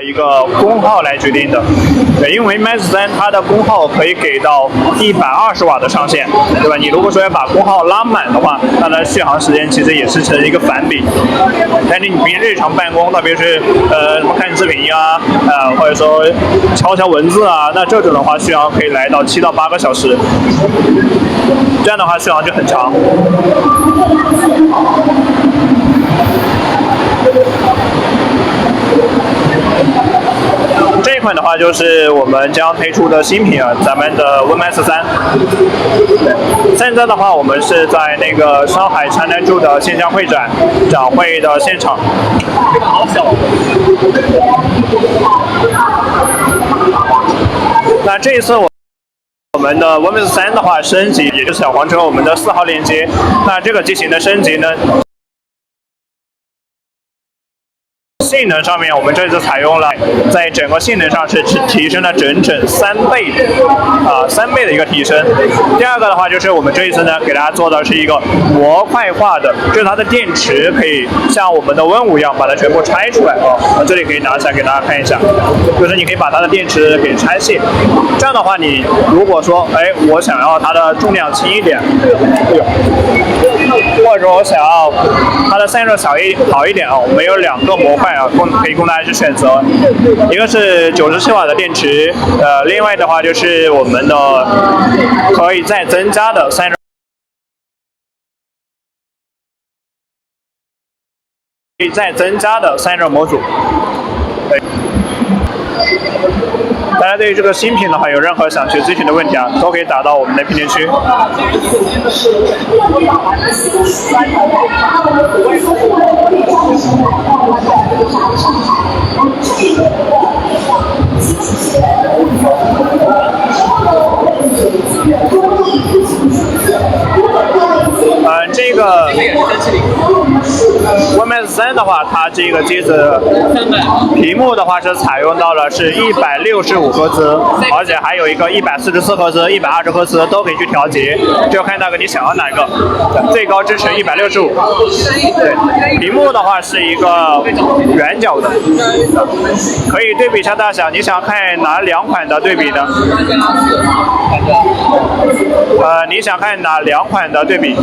一个功耗来决定的，对，因为 Max 3它的功耗可以给到120瓦的上限，对吧？你如果说要把功耗拉满的话，它的续航时间其实也是成一个反比。但是你平时日常办公，特别是什么看视频呀，或者说敲文字啊，那这种的话续航可以来到7到8个小时，这样的话续航就很长。这一款的话就是我们将推出的新品啊，咱们的 Win Max 3。现在的话，我们是在那个上海长南柱的线下会展展会的现场。这个好小。那这一次我们的 Win Max 3的话升级，也就是小黄车我们的4号链接。那这个机型的升级呢？性能上面，我们这次采用了，在整个性能上是提升了整整3倍，3倍的一个提升。第二个的话，就是我们这一次呢，给大家做的是一个模块化的，就是它的电池可以像我们的Win5一样，把它全部拆出来啊。这里可以拿起来给大家看一下，就是你可以把它的电池给拆卸。这样的话，你如果说，我想要它的重量轻一点，或者说我想要它的散热好一点啊，我们有2个模块啊。可以供大家去选择，一个是97瓦的电池，另外的话就是我们的可以再增加的散热模组。大家对于这个新品的话，有任何想去咨询的问题啊，都可以打到我们的评论区。这个 Win Max 3的话，它这个机子屏幕的话是采用到了是165赫兹，而且还有一个144赫兹、120赫兹都可以去调节，就看那个你想要哪个。最高支持165。对，屏幕的话是一个圆角的，可以对比一下大小。你想看哪2款的对比呢？你想看哪2款的对比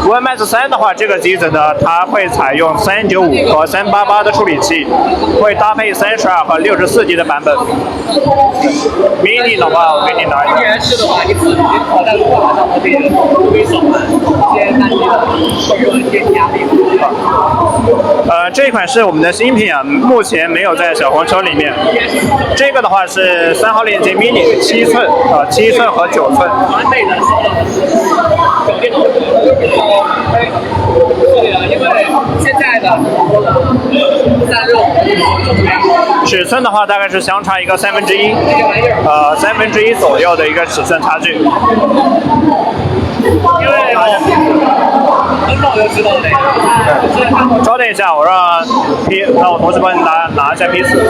？Win Max 3的话，这个机子呢，它会采用395和388的处理器，会搭配32和64G 的版本。Mini 的话，我给你拿一个。是的话，你可能跑在路上上这个微手一些单机的会有一些压力。这一款是我们的新品啊，目前没有在小黄车里面。这个的话是3号链接 Mini 7寸7寸和9寸。完美的小电脑。因为现在的散热尺寸的话，大概是相差一个1/3，1/3左右的一个尺寸差距。因为很早就知道那个。稍等一下，我让我同事帮你拿一下批次。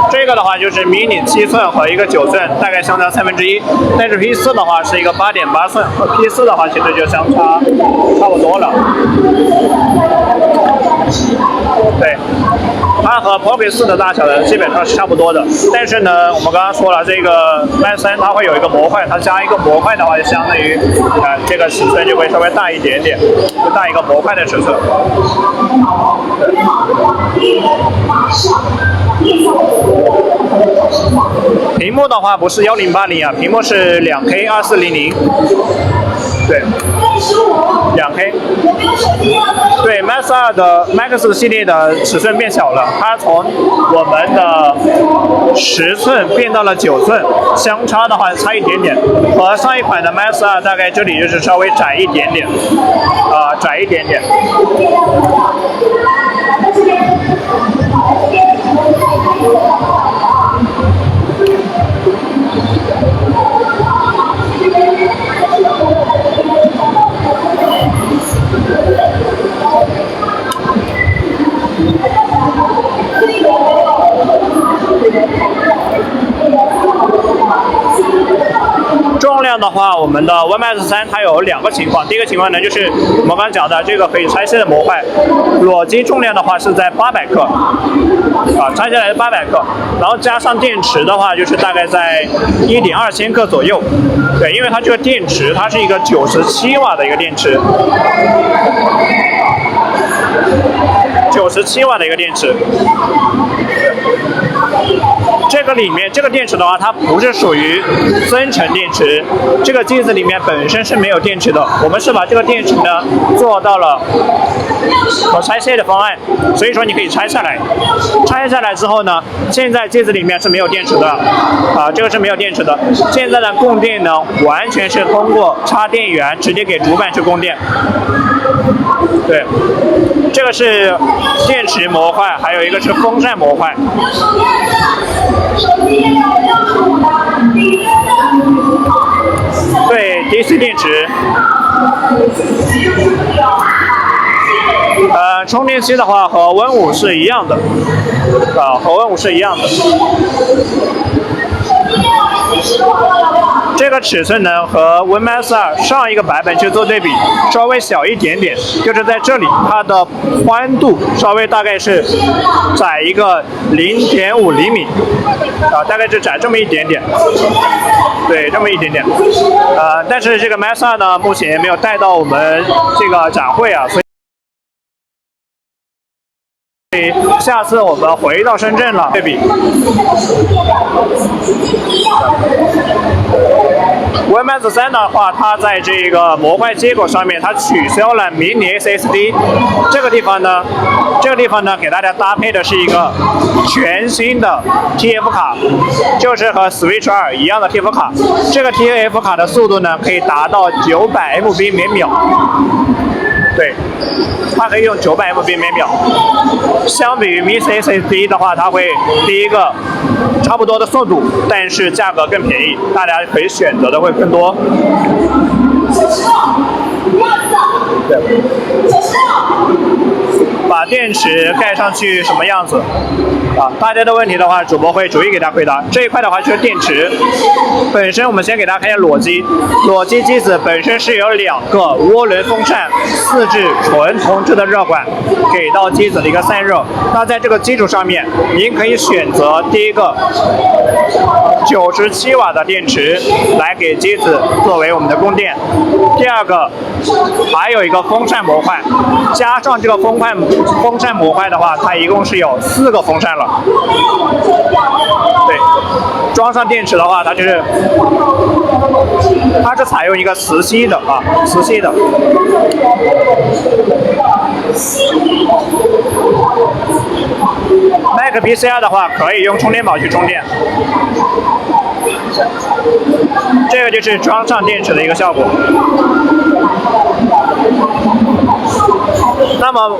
这个的话就是Mini 7寸和一个9寸，大概相差1/3。但是 P4 的话是一个8.8寸，和 P4 的话其实就相差差不多了。对，它和 Pocket 4的大小呢基本上是差不多的。但是呢，我们刚刚说了，这个 Max 3它会有一个模块，它加一个模块的话，就相当于这个尺寸就会稍微大一点点，就大一个模块的尺寸。屏幕的话不是1080啊，屏幕是2K 2400。对，2K。对 Max 2的 Max 系列的尺寸变小了，它从我们的10寸变到了9寸，相差的话差一点点。和上一款的 Max 2大概这里就是稍微窄一点点，窄一点点。重量的话话，我们的 YMS3它有2个情况。第一个情况呢，就是我们刚刚讲的这个可以拆卸的模块，裸机重量的话是在800克，拆下来是800克，然后加上电池的话，就是大概在1.2千克左右。对，因为它这个电池它是一个97瓦的一个电池。97瓦的一个电池，这个里面这个电池的话，它不是属于增程电池，这个机子里面本身是没有电池的。我们是把这个电池呢做到了可拆卸的方案，所以说你可以拆下来。拆下来之后呢，现在机子里面是没有电池的，这个是没有电池的。现在的供电呢，完全是通过插电源直接给主板去供电。对，这个是电池模块，还有一个是风扇模块。对 ，DC 电池。充电器的话和Win5是一样的，和Win5是一样的。这个尺寸呢和 WinMax 2上一个版本去做对比，稍微小一点点，就是在这里它的宽度稍微大概是窄一个0.5厘米，大概是窄这么一点点，对，这么一点点。但是这个 Max 2呢，目前没有带到我们这个展会啊，所以下次我们回到深圳了对比。YMS3的话，它在这个模块接口上面，它取消了Mini SSD。这个地方呢，给大家搭配的是一个全新的 TF 卡，就是和 Switch 2一样的 TF 卡。这个 TF 卡的速度呢，可以达到900 MB 每秒。对，它可以用900 MB 每秒。相比于 Mini SSD 的话，它会第一个差不多的速度，但是价格更便宜，大家可以选择的会更多。对，把电池盖上去什么样子？大家的问题的话，主播会逐一给大家回答。这一块的话就是电池本身，我们先给大家看一下裸机。裸机机子本身是有2个涡轮风扇4至纯铜制的热管给到机子的一个散热。那在这个基础上面，您可以选择第一个97瓦的电池来给机子作为我们的供电。第二个还有一个风扇模块，加上这个风扇模块的话，它一共是有4个风扇了。对，装上电池的话，它是采用一个磁吸的磁吸的。Mac PC2 的话，可以用充电宝去充电。这个就是装上电池的一个效果。那么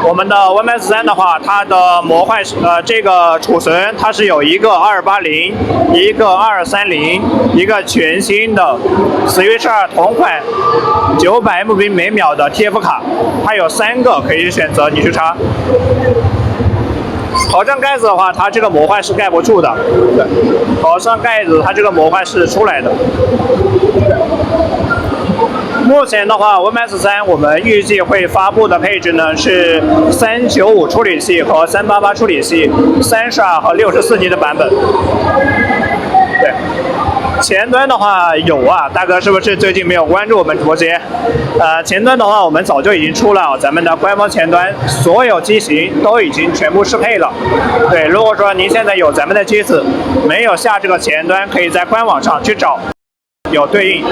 我们的 YMS3的话，它的模块这个储存它是有一个2280，一个2230，一个全新的 Switch 2同款900 MB 每秒的 TF 卡，它有3个可以选择你去插。头上盖子的话，它这个模块是盖不住的，对，头上盖子它这个模块是出来的。目前的话 ，YMS3我们预计会发布的配置呢是395处理器和388处理器，32和64G 的版本。对，前端的话有大哥是不是最近没有关注我们直播间？前端的话我们早就已经出了咱们的官方前端，所有机型都已经全部适配了。对，如果说您现在有咱们的机子，没有下这个前端，可以在官网上去找。有对应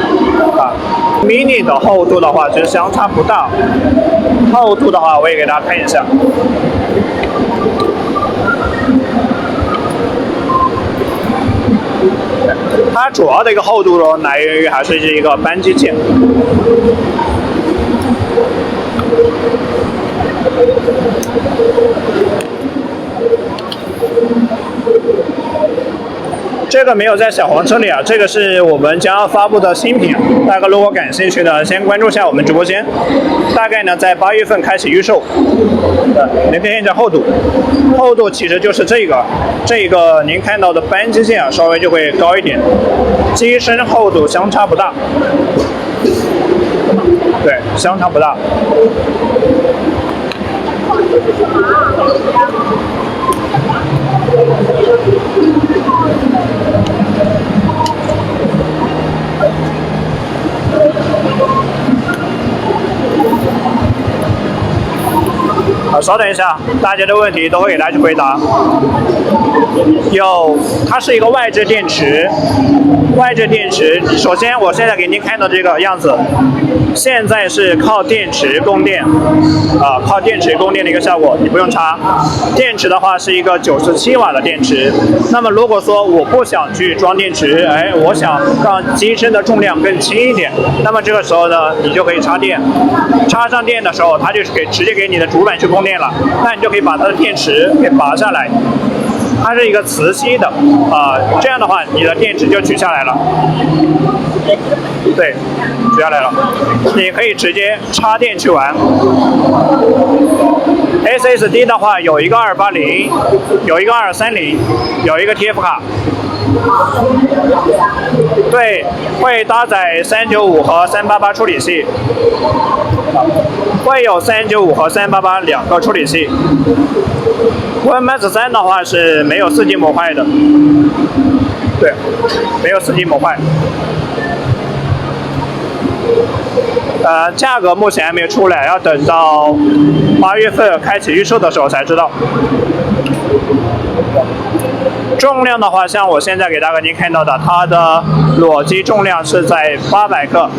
mini 的厚度的话其实相差不大，厚度的话我也给大家看一下。它主要的一个厚度呢，来源于还是一个扳机件。这个没有在小黄车里啊，这个是我们将要发布的新品，大家如果感兴趣的，先关注一下我们直播间。大概呢在8月份开始预售。您可以看一下厚度，厚度其实就是这个您看到的扳机线啊，稍微就会高一点，机身厚度相差不大。对，相差不大。稍等一下，大家的问题都会给大家去回答。它是一个外置电池，首先我现在给您看到这个样子，现在是靠电池供电，靠电池供电的一个效果，你不用插。电池的话是一个97瓦的电池，那么如果说我不想去装电池，我想让机身的重量更轻一点，那么这个时候呢，你就可以插电。插上电的时候，它就直接给你的主板去供电了，那你就可以把它的电池给拔下来。它是一个磁吸的，这样的话你的电池就取下来了。对，取下来了，你可以直接插电去玩。SSD 的话有一个280，有一个230，有一个 TF 卡。对，会搭载395和388处理器，会有395和388两个处理器。WinMax 3的话是没有4G 模块的，对，没有4G 模块。价格目前还没有出来，要等到8月份开启预售的时候才知道。重量的话，像我现在给大家您看到的，它的裸机重量是在800克，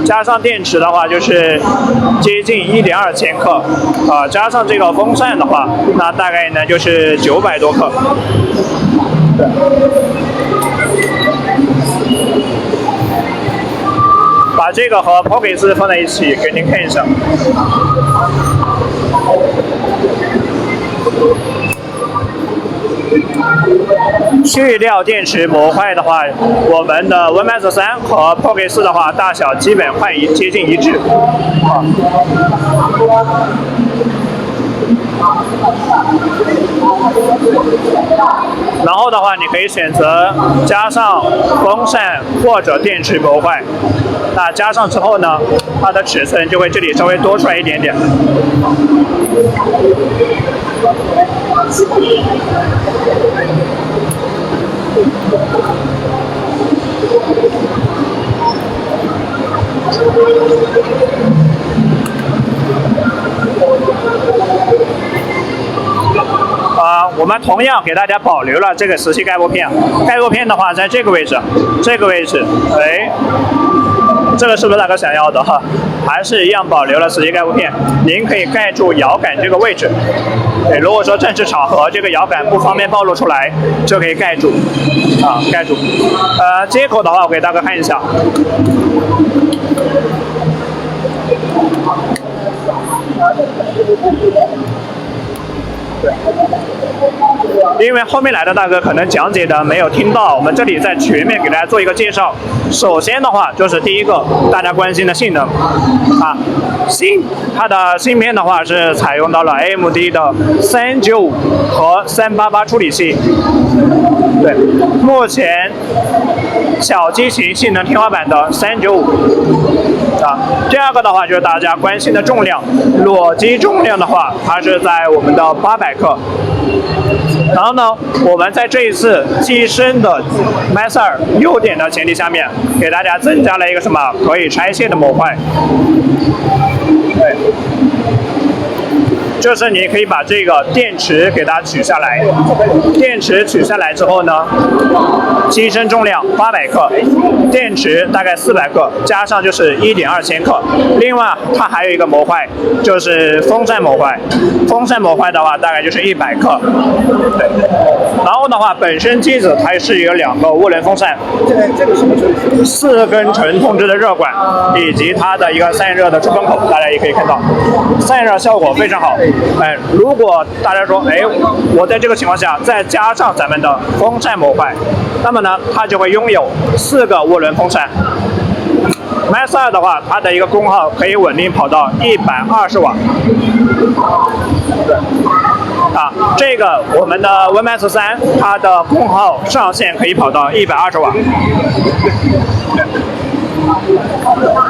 加上电池的话就是接近1.2千克，加上这个风扇的话，那大概呢就是900多克。对。把这个和 Pocket 放在一起给您看一下。去掉电池模块的话，我们的 WinMax 3和 Pocket 4的话，大小基本接近一致。然后的话，你可以选择加上风扇或者电池模块。那加上之后呢，它的尺寸就会这里稍微多出来一点点。我们同样给大家保留了这个磁吸盖布片。盖布片的话，在这个位置，这个是不是大家想要的哈？还是一样保留了磁吸盖布片，您可以盖住摇杆这个位置。如果说正式场合这个摇杆不方便暴露出来，就可以盖住，盖住。接口的话，我给大家看一下。因为后面来的大哥可能讲解的没有听到，我们这里再全面给大家做一个介绍。首先的话，就是第一个大家关心的性能，它的芯片的话是采用到了 AMD 的395和388处理器。对，目前小机型性能天花板的395。第二个的话就是大家关心的重量，裸机重量的话，它是在我们的800克。然后呢，我们在这一次机身的 Max 2优点的前提下面，给大家增加了一个什么可以拆卸的模块。对。就是你可以把这个电池给它取下来，电池取下来之后呢，机身重量800克，电池大概400克，加上就是1.2千克。另外它还有一个模块，就是风扇模块，风扇模块的话大概就是100克。对，然后的话，本身机子它是有2个涡轮风扇，这个什么？4根纯通支的热管，以及它的一个散热的出风口，大家也可以看到，散热效果非常好。如果大家说，我在这个情况下再加上咱们的风扇模块，那么呢，它就会拥有4个涡轮风扇。Max 2的话，它的一个功耗可以稳定跑到120瓦。这个我们的 VMAX 3，它的功耗上限可以跑到120瓦。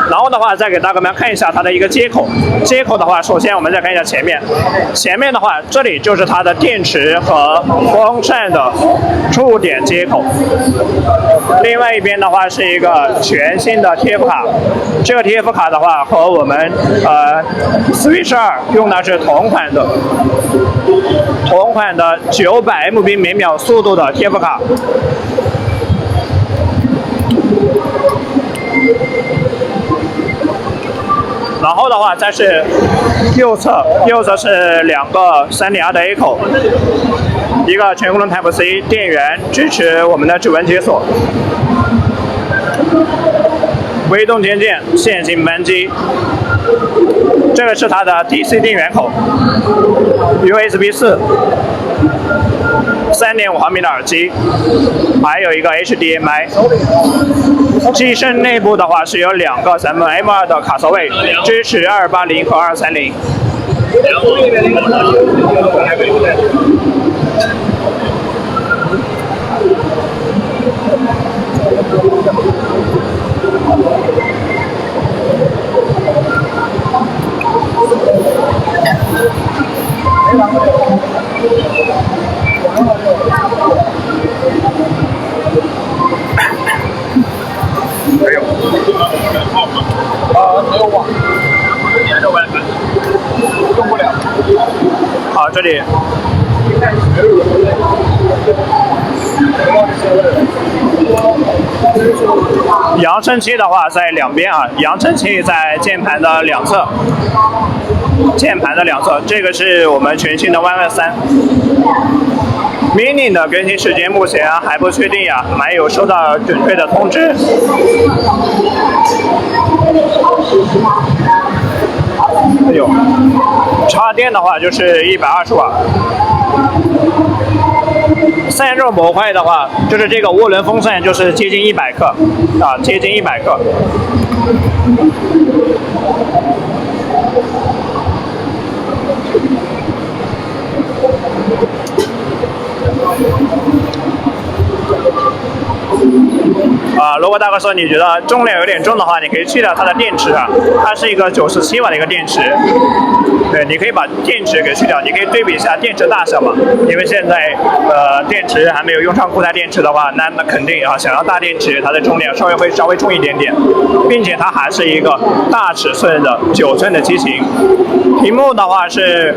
然后的话，再给大哥们看一下它的一个接口。接口的话，首先我们再看一下前面。前面的话，这里就是它的电池和风扇的触点接口。另外一边的话是一个全新的 TF 卡。这个 TF 卡的话和我们Switch 2用的是同款的900 MB 每秒速度的 TF 卡。然后的话，再是右侧是2个3.2的 A 口，一个全功能 Type C 电源，支持我们的指纹解锁，微动键键，线性扳机。这个是它的 DC 电源口 ，USB 4。3.5毫米的耳机，还有一个 HDMI。机身内部的话是有2个咱们 M2 的卡槽位，支持280和230。没有。没有网。用不了。好，这里。扬声器的话在两边啊，扬声器在键盘的两侧。这个是我们全新的 VMAX 3。Mini 的更新时间目前还不确定呀，没有收到准确的通知。插电的话就是120瓦。散热模块的话，就是这个涡轮风扇就是接近100克啊，接近100克。如果大哥说你觉得重量有点重的话，你可以去掉它的电池啊，它是一个97瓦的一个电池。对，你可以把电池给去掉，你可以对比一下电池大小嘛。因为现在电池还没有用上固态电池的话，那肯定啊，想要大电池，它的重量会稍微重一点点，并且它还是一个大尺寸的9寸的机型。屏幕的话是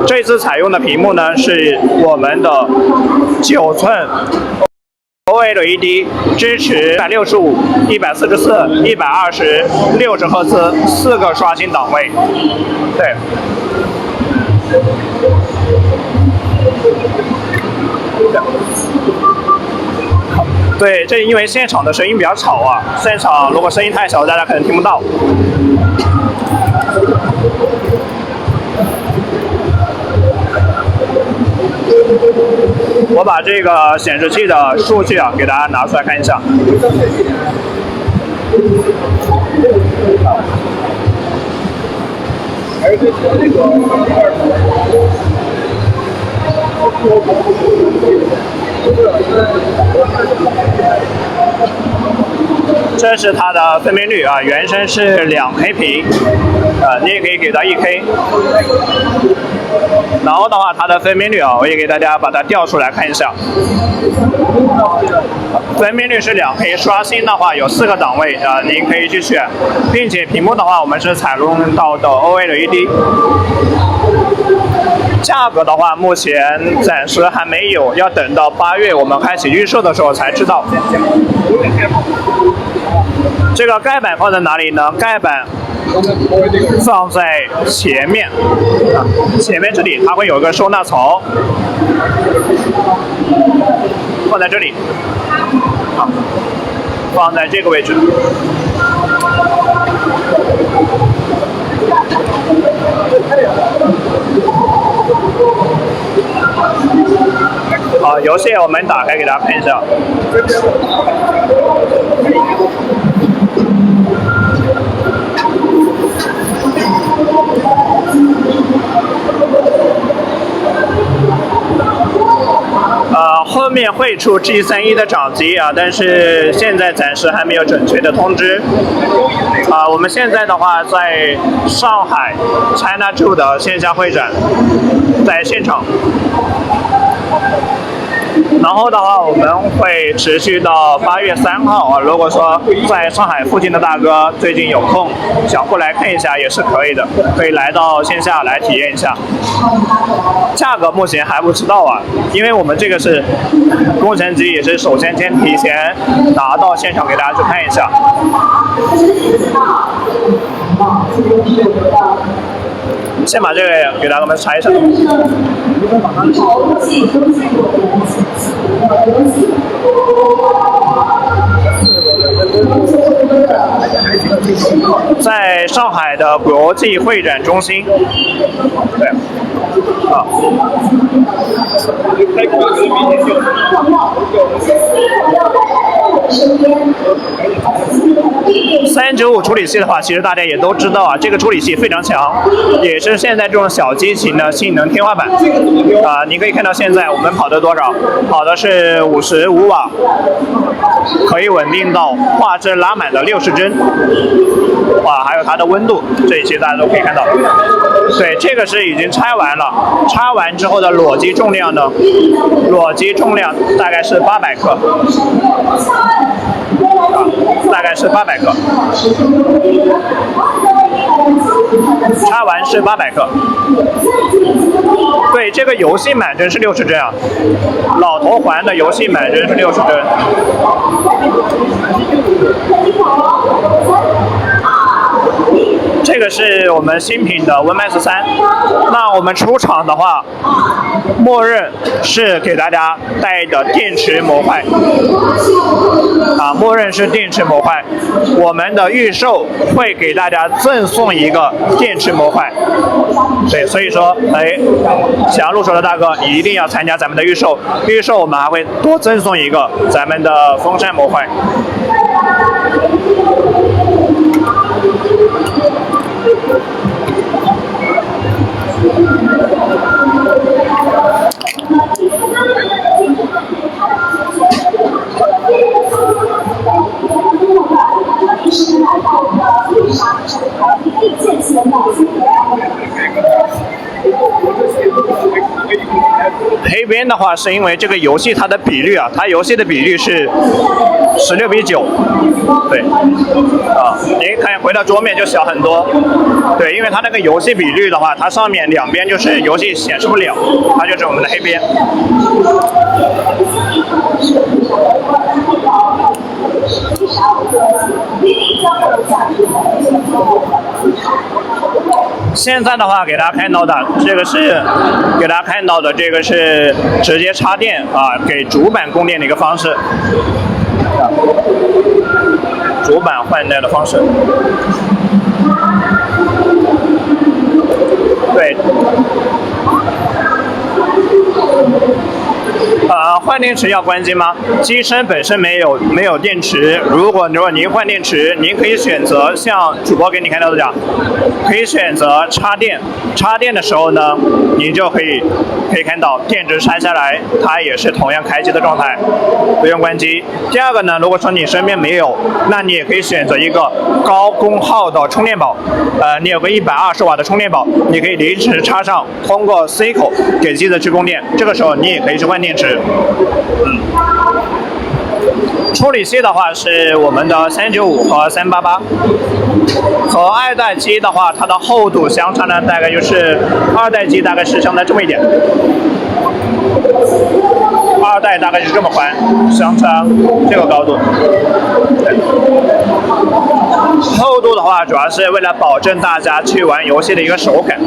这次采用的屏幕呢是我们的9寸。OLED 支持165、144、120、60赫兹4个刷新档位。对。对，这因为现场的声音比较吵啊，现场如果声音太小，大家可能听不到。我把这个显示器的数据啊，给大家拿出来看一下。这是它的分辨率啊，原生是2K 屏，你也可以给到1K。然后的话，它的分辨率啊，我也给大家把它调出来看一下。分辨率是2K， 刷新的话有4个档位啊，您可以去选，并且屏幕的话，我们是采用到的 OLED。价格的话，目前暂时还没有，要等到8月我们开启预售的时候才知道。这个盖板放在哪里呢？盖板放在前面，前面这里它会有个收纳槽，放在这里，放在这个位置。好，游戏我们打开给大家看一下。后面会出 G31的掌机啊，但是现在暂时还没有准确的通知。我们现在的话在上海 China2 的线下会展，在现场。然后的话，我们会持续到8月3号啊。如果说在上海附近的大哥最近有空，想过来看一下也是可以的，可以来到线下来体验一下。价格目前还不知道啊，因为我们这个是工程机，也是首先提前拿到现场给大家去看一下。先把这个给大家们拆一下。在上海的国际会展中心，对，啊。395处理器的话，其实大家也都知道啊，这个处理器非常强，也是现在这种小机型的性能天花板。你可以看到现在我们跑的多少？跑的是55瓦，可以稳定到画质拉满的60帧。哇，还有它的温度，这一些大家都可以看到。对，这个是已经拆完了，拆完之后的裸机重量呢？裸机重量大概是800克。大概是800克，拆完是800克。对，这个游戏满帧是60帧啊，老头环的游戏满帧是60帧。这个是我们新品的 WinMax 3，那我们出厂的话，默认是给大家带的电池模块，默认是电池模块。我们的预售会给大家赠送一个电池模块，对，所以说，想要入手的大哥一定要参加咱们的预售，预售我们还会多赠送一个咱们的风扇模块。黑边的话是因为这个游戏它的比率啊，它游戏的比率是16:9，对，您看回到桌面就小很多，对，因为它那个游戏比率的话，它上面两边就是游戏显示不了，它就是我们的黑边。现在的话，给大家看到的这个是直接插电给主板供电的一个方式，主板换电的方式。对。换电池要关机吗？机身本身没有电池。如果您换电池，您可以选择像主播给你看到的这样，可以选择插电。插电的时候呢，您就可以看到电池拆下来，它也是同样开机的状态，不用关机。第二个呢，如果说你身边没有，那你也可以选择一个高功耗的充电宝。你有个120瓦的充电宝，你可以临时插上，通过 C 口给机子去供电。这个时候你也可以去换电池。处理器的话是我们的395和388，和二代机的话，它的厚度相差呢，大概就是二代机大概是相差这么一点，二代大概是这么宽，相差这个高度。厚度的话，主要是为了保证大家去玩游戏的一个手感。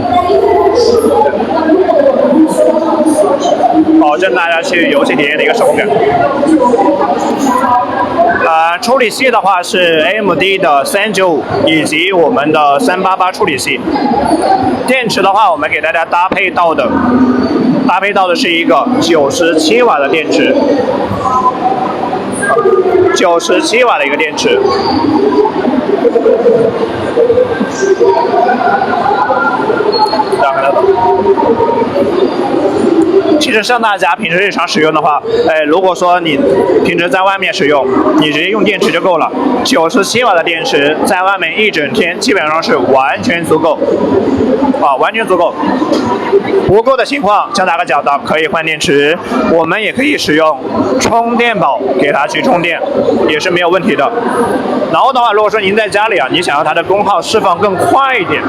保证大家去游戏体验的一个手感。处理器的话是 AMD 的395以及我们的388处理器。电池的话，我们给大家搭配到的搭配到的是一个97瓦的电池，97瓦的一个电池。大家看得到。其实像大家平时日常使用的话，如果说你平时在外面使用，你直接用电池就够了。97瓦的电池在外面一整天基本上是完全足够，完全足够。不够的情况，像大哥讲的，可以换电池，我们也可以使用充电宝给它去充电，也是没有问题的。然后的话，如果说您在家里啊，你想要它的功耗释放更快一点，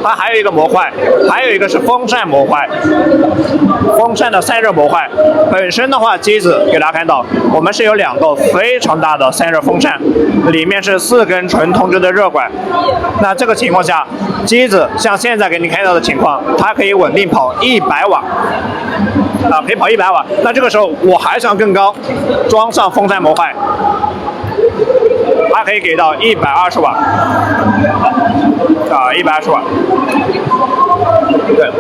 它还有一个模块，还有一个是风扇模块，风扇的散热模块。本身的话，机子给大家看到，我们是有2个非常大的散热风扇，里面是4根纯铜质的热管。那这个情况下，机子像现在给你看到的情况，它可以稳定跑100瓦。可以跑100瓦。那这个时候我还想更高，装上风扇模块，它可以给到120瓦。120瓦。对，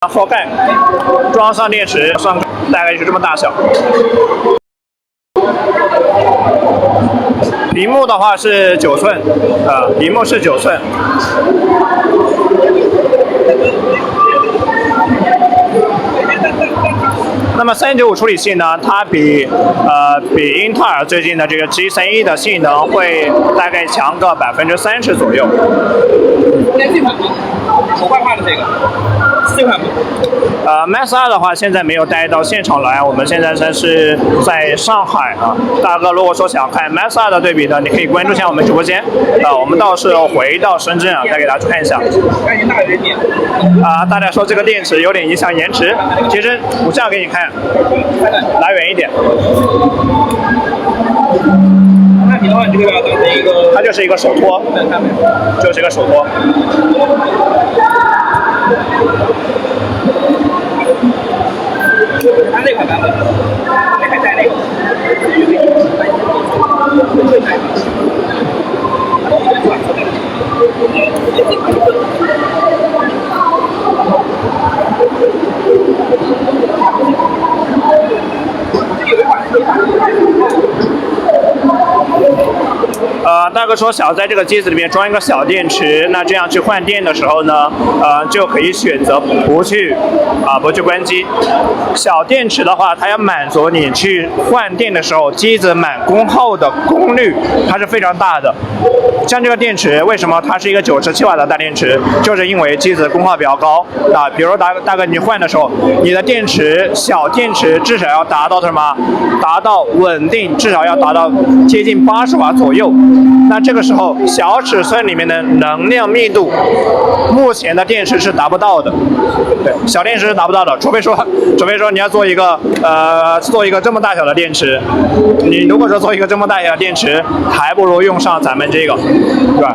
覆盖，装上电池，上大概就这么大小。屏幕的话是9寸，屏幕是9寸。那么395处理器呢，它比英特尔最近的这个 G31的性能会大概强个30%左右。这款吗？手快换的这个。这款吗？Max 2的话，现在没有带到现场来，我们现在是在上海啊。大哥，如果说想看 Max 2的对比呢，你可以关注一下我们直播间我们到时候回到深圳啊，再给大家看一下。大家说这个电池有点影响延迟，其实我这样给你看，拉远一点。那你的话，这个当成一个，它就是一个手托，就是一个手托。它那款版本，那还带那个。大哥说想在这个机子里面装一个小电池，那这样去换电的时候呢，就可以选择不去关机。小电池的话，它要满足你去换电的时候机子满功耗的功率，它是非常大的。像这个电池，为什么它是一个97瓦的大电池？就是因为机子功耗比较高比如说大哥你换的时候，你的电池小电池至少要达到什么？达到稳定，至少要达到接近80瓦左右。那这个时候小尺寸里面的能量密度，目前的电池是达不到的。对，小电池是达不到的，除非说你要做一个这么大小的电池，你如果说做一个这么大小的电池，还不如用上咱们这个，对吧？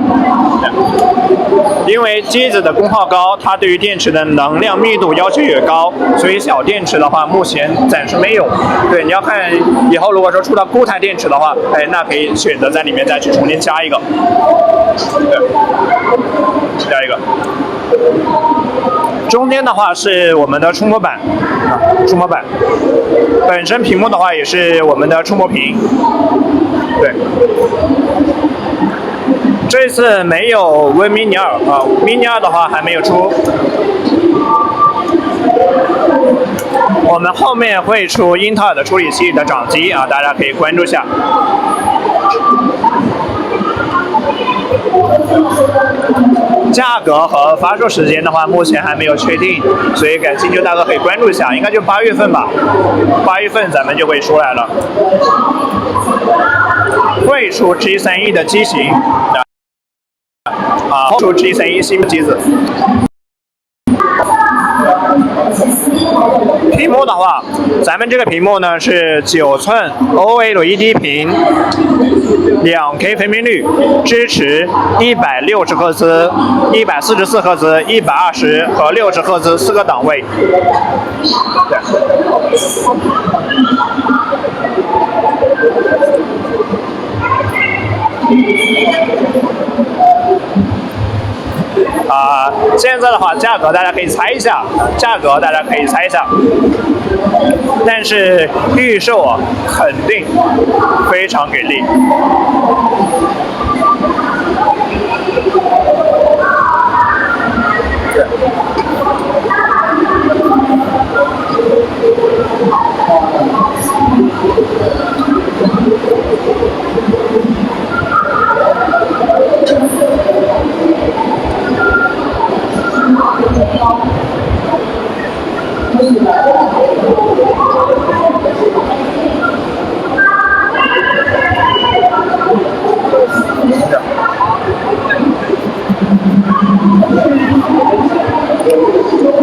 因为机子的功耗高，它对于电池的能量密度要求也高，所以小电池的话目前暂时没有。对，你要看以后如果说出到固态电池的话，那可以选择在里面再去重新加一个。对，加一个。中间的话是我们的触摸板，本身屏幕的话也是我们的触摸屏。对。这次没有 Win Mini 2，Mini 2的话还没有出。我们后面会出英特尔的处理器的掌机大家可以关注一下。价格和发售时间的话，目前还没有确定，所以感兴趣大哥可以关注一下，应该就8月份吧，8月份咱们就会出来了，会出 G31的机型，出 G31新的机子。屏幕的话，咱们这个屏幕呢是9寸 OLED 屏，2K 分辨率，支持160赫兹、144赫兹、120和60赫兹4个档位。对。现在的话，价格大家可以猜一下，但是预售肯定非常给力。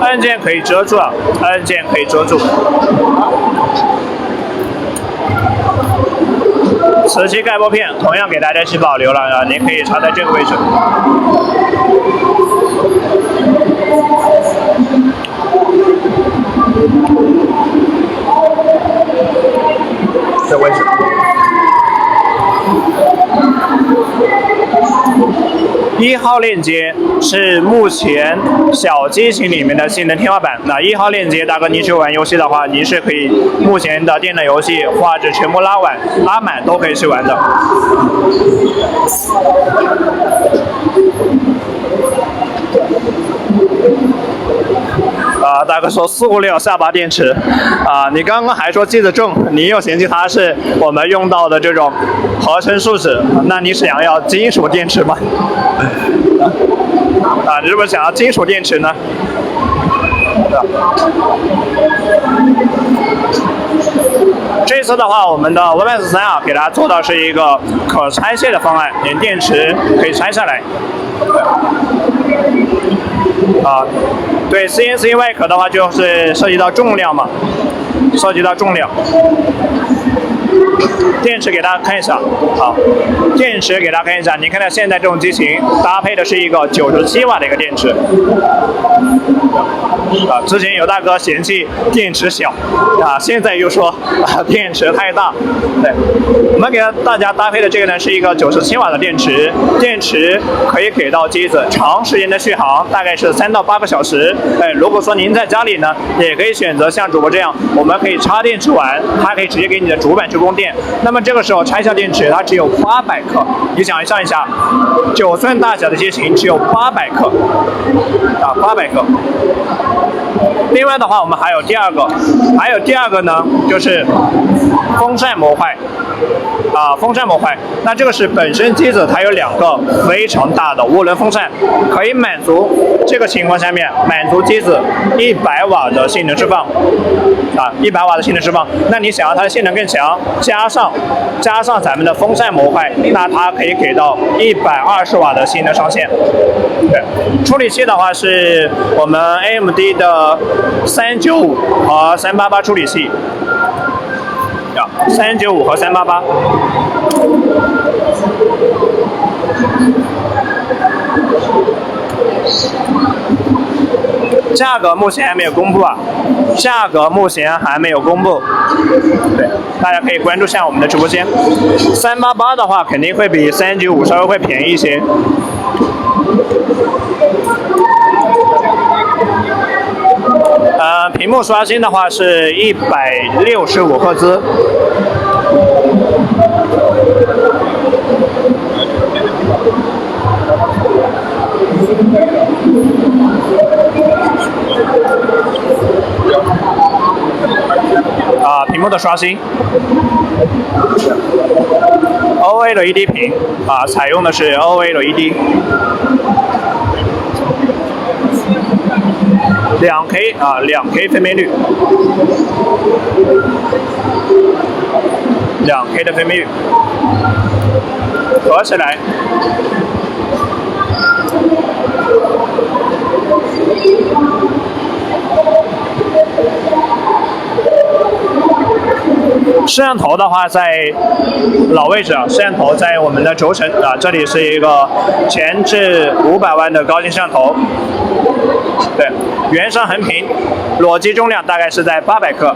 按键可以遮住按键可以遮住。磁吸盖玻片同样给大家一起保留了您可以插在这个位置。这位置。1号链接是目前小机型里面的性能天花板。那1号链接，大哥你去玩游戏的话，你是可以目前的电脑游戏画质全部拉满都可以去玩的。大哥说456下巴电池，你刚刚还说机子重，你又嫌弃它是我们用到的这种合成树脂，那你想要金属电池吗？你是不是想要金属电池呢？这次的话，我们的 Webex 3给大家做到是一个可拆卸的方案，连电池可以拆下来。对 CNC 外壳的话，就是涉及到重量嘛，电池给大家看一下，电池给大家看一下，你看到现在这种机型搭配的是一个97瓦的一个电池，之前有大哥嫌弃电池小，现在又说电池太大，对，我们给大家搭配的这个呢是一个97瓦的电池，电池可以给到机子长时间的续航，大概是3到8个小时。如果说您在家里呢，也可以选择像主播这样，我们可以插电池玩，它可以直接给你的主板去供电。那么这个时候拆下电池，它只有800克，你想象一下，9寸大小的机型只有800克，800克。另外的话，我们还有第二个呢，就是风扇模块。风扇模块，那这个是本身机子它有2个非常大的涡轮风扇，可以满足这个情况下面满足机子100瓦的性能释放，100瓦的性能释放。那你想要它的性能更强，加上咱们的风扇模块，那它可以给到120瓦的性能上限。对，处理器的话是我们 AMD 的395和388处理器。395和388。价格目前还没有公布对，大家可以关注下我们的直播间。388的话肯定会比395稍微会便宜一些。屏幕刷新的话是165赫兹。屏幕的刷新。OLED 屏采用的是 OLED。2K 2K 分辨率，2K 的分辨率，合起来。摄像头的话在老位置摄像头在我们的轴承这里是一个前置500万的高清摄像头。对，原生横屏，裸机重量大概是在800克。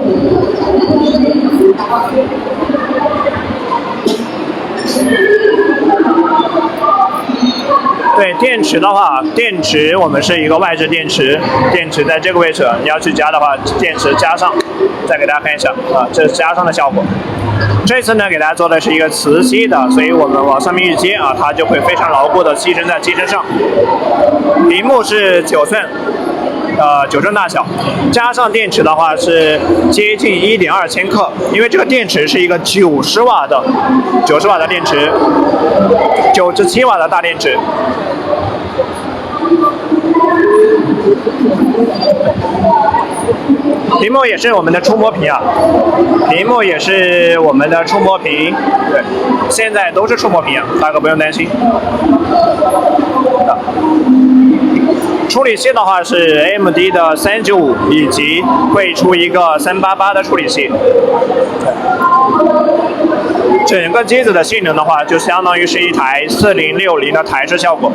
对电池的话，电池我们是一个外置电池，电池在这个位置，你要去加的话，电池加上，再给大家看一下啊，这是加上的效果。这次呢，给大家做的是一个磁吸的，所以我们往上面一接啊，它就会非常牢固的吸尘在机身上。屏幕是9寸。9寸大小，加上电池的话是接近1.2千克，因为这个电池是一个90瓦的电池，97瓦的大电池。屏幕也是我们的触摸屏啊，屏幕也是我们的触摸屏，对，现在都是触摸屏啊，大哥不用担心。处理器的话是 AMD 的395，以及会出一个388的处理器。整个机子的性能的话，就相当于是一台4060的台式效果。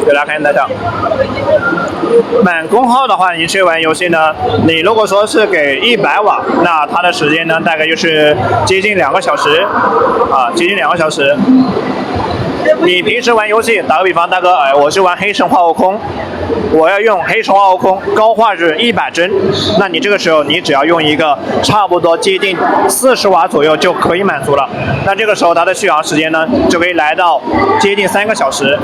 给大家看一下，满功耗的话，你去玩游戏呢，你如果说是给100瓦，那它的时间呢，大概就是接近2个小时，啊，接近2个小时。你平时玩游戏，打个比方，大哥，我是玩黑神话悟空，我要用黑神话悟空高画质100帧，那你这个时候你只要用一个差不多接近40瓦左右就可以满足了。那这个时候它的续航时间呢，就可以来到接近3个小时。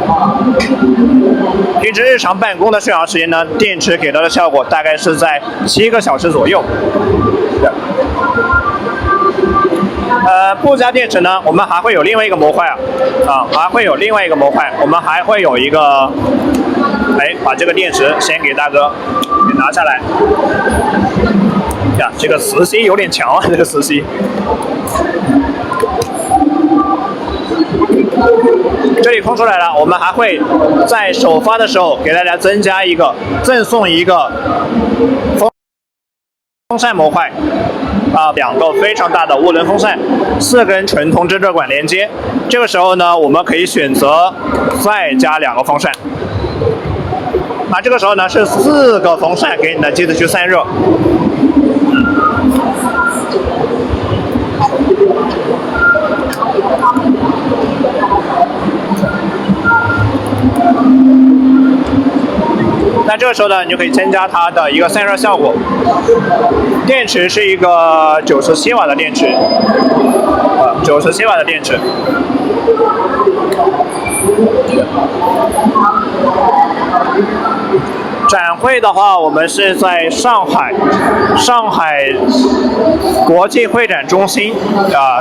平时日常办公的续航时间呢，电池给到的效果大概是在7个小时左右。不加电池呢，我们还会有另外一个模块还会有另外一个模块，我们还会有一个，把这个电池先给大哥给拿下来。呀，这个磁吸有点强啊，这个磁吸。这里空出来了，我们还会在首发的时候给大家赠送一个风扇模块。2个非常大的涡轮风扇，4根纯铜制热管连接。这个时候呢，我们可以选择再加2个风扇。那这个时候呢，是4个风扇给你的机子去散热。那这个时候呢，你就可以增加它的一个散热效果。电池是一个97瓦的电池，97瓦的电池。展会的话，我们是在上海国际会展中心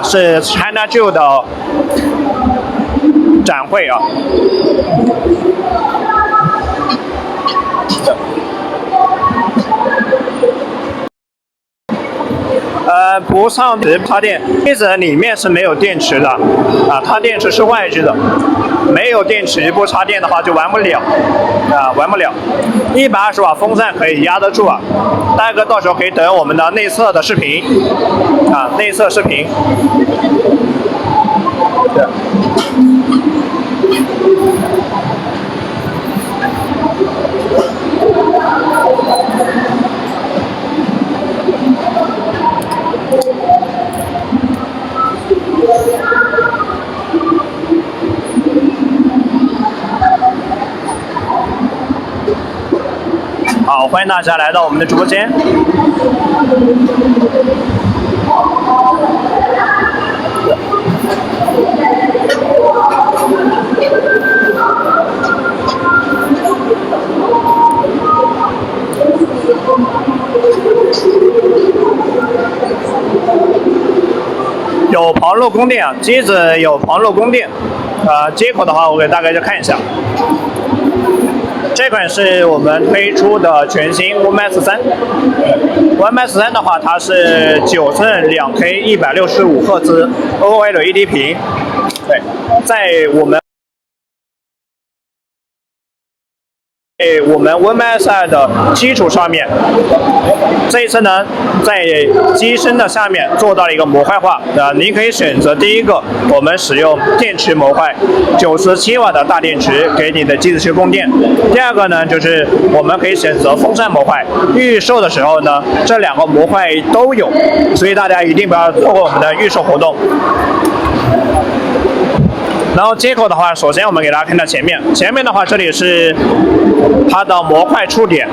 是 China Jewel 的展会啊。不上插电，机子里面是没有电池的它电池是外置的，没有电池不插电的话就玩不了玩不了。120瓦风扇可以压得住大哥到时候可以等我们的内测的视频内测视频。好，欢迎大家来到我们的直播间。有旁路供电机子有旁路供电接口的话，我给大概就看一下。这款是我们推出的全新 OneMax 3的话，它是9寸2K 165赫兹 OLED 屏，对，在我们我们 WinMSI 的基础上面，这一次呢，在机身的下面做到了一个模块化。您可以选择第一个，我们使用电池模块，97瓦的大电池给你的机子去供电。第二个呢，就是我们可以选择风扇模块。预售的时候呢，这2个模块都有，所以大家一定不要错过我们的预售活动。然后接口的话，首先我们给大家看到前面的话，这里是它的模块触点。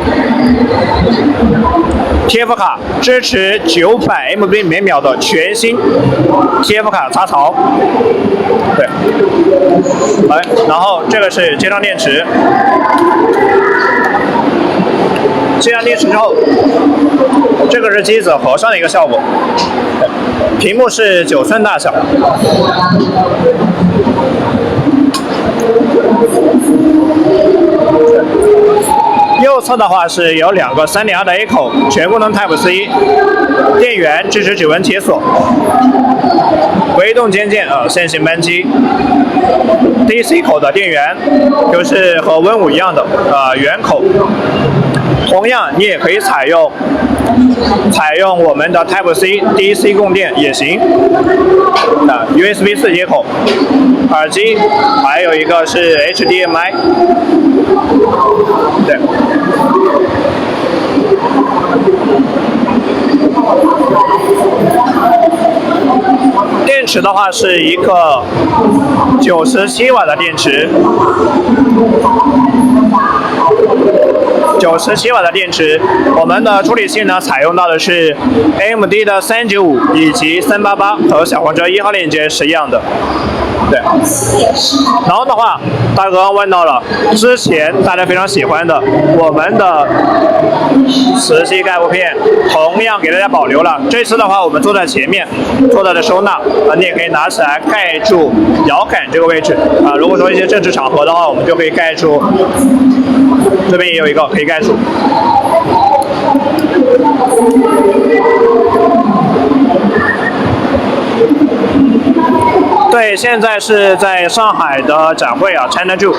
TF 卡支持900 MB 每秒的全新 TF 卡插槽，对，来，然后这个是接上电池，接上电池之后，这个是机子合上的一个效果，屏幕是9寸大小。右侧的话是有2个3.2的 A 口，全功能 Type C， 电源支持指纹解锁，微动间键线性扳机 ，DC 口的电源就是和 Win5一样的圆口，同样你也可以采用我们的 Type C DC 供电也行，USB 4接口，耳机，还有一个是 HDMI， 对。电池的话是一个97瓦的电池，97瓦的电池，我们的处理器呢采用到的是 AMD 的395以及388，和小黄车1号链接是一样的。对，然后的话，大家刚刚问到了之前大家非常喜欢的我们的磁吸盖布片，同样给大家保留了。这次的话，我们坐在前面，做到的收纳你也可以拿起来盖住摇杆这个位置如果说一些正式场合的话，我们就可以盖住，这边也有一个可以盖住。对，现在是在上海的展会China Joule。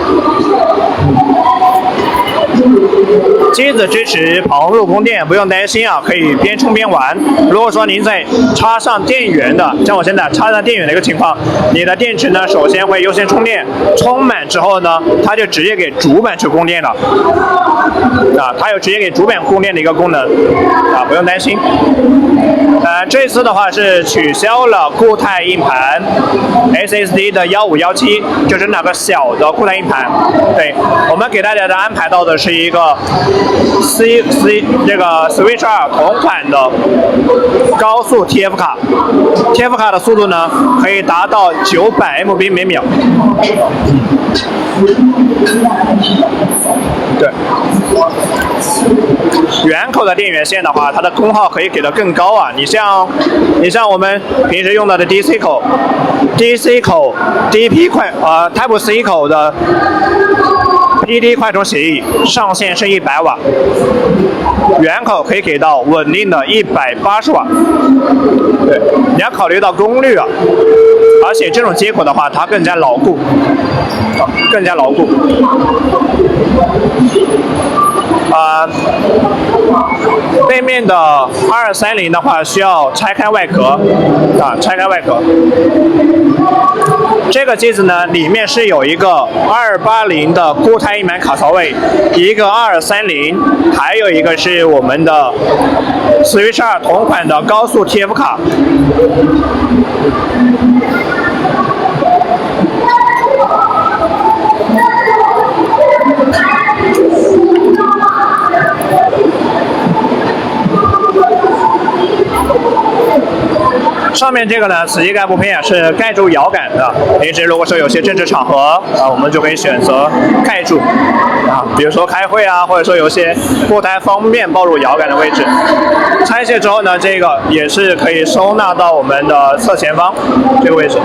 机子支持跑路供电，不用担心可以边充边玩。如果说您在插上电源的，像我现在插上电源的一个情况，你的电池呢，首先会优先充电，充满之后呢，它就直接给主板去供电了。它有直接给主板供电的一个功能不用担心。这次的话是取消了固态硬盘 SSD 的1517，就是那个小的固态硬盘。对，我们给大家的安排到的是一个这个 Switch 2同款的高速 TF 卡，TF 卡的速度呢可以达到900 MB 每秒。对，圆口的电源线的话，它的功耗可以给的更高你像我们平时用到的 DC 口 DP 快Type C 口的 PD 快充协议上限是100瓦，圆口可以给到稳定的180瓦。对，你要考虑到功率而且这种接口的话，它更加牢固，背面的230的话需要拆开外壳这个机子呢，里面是有一个280的固态硬盘卡槽位，一个230，还有一个是我们的 Switch 2同款的高速 TF 卡。上面这个呢，磁吸盖布片是盖住摇杆的。平时如果说有些正式场合我们就可以选择盖住比如说开会或者说有些不太方便抱入摇杆的位置。拆卸之后呢，这个也是可以收纳到我们的侧前方这个位置。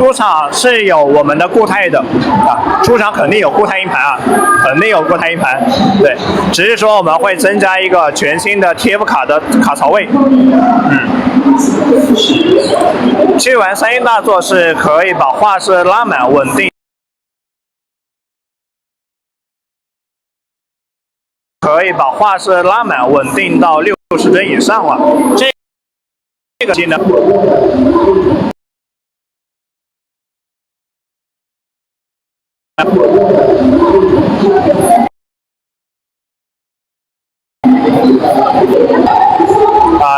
出厂是有我们的固态的啊，出厂肯定有固态硬盘啊，肯定有固态硬盘。对，只是说我们会增加一个全新的 TF 卡的卡槽位。去完3英大作是可以把画质拉满稳定。可以把画质拉满稳定到60帧以上了。这个机呢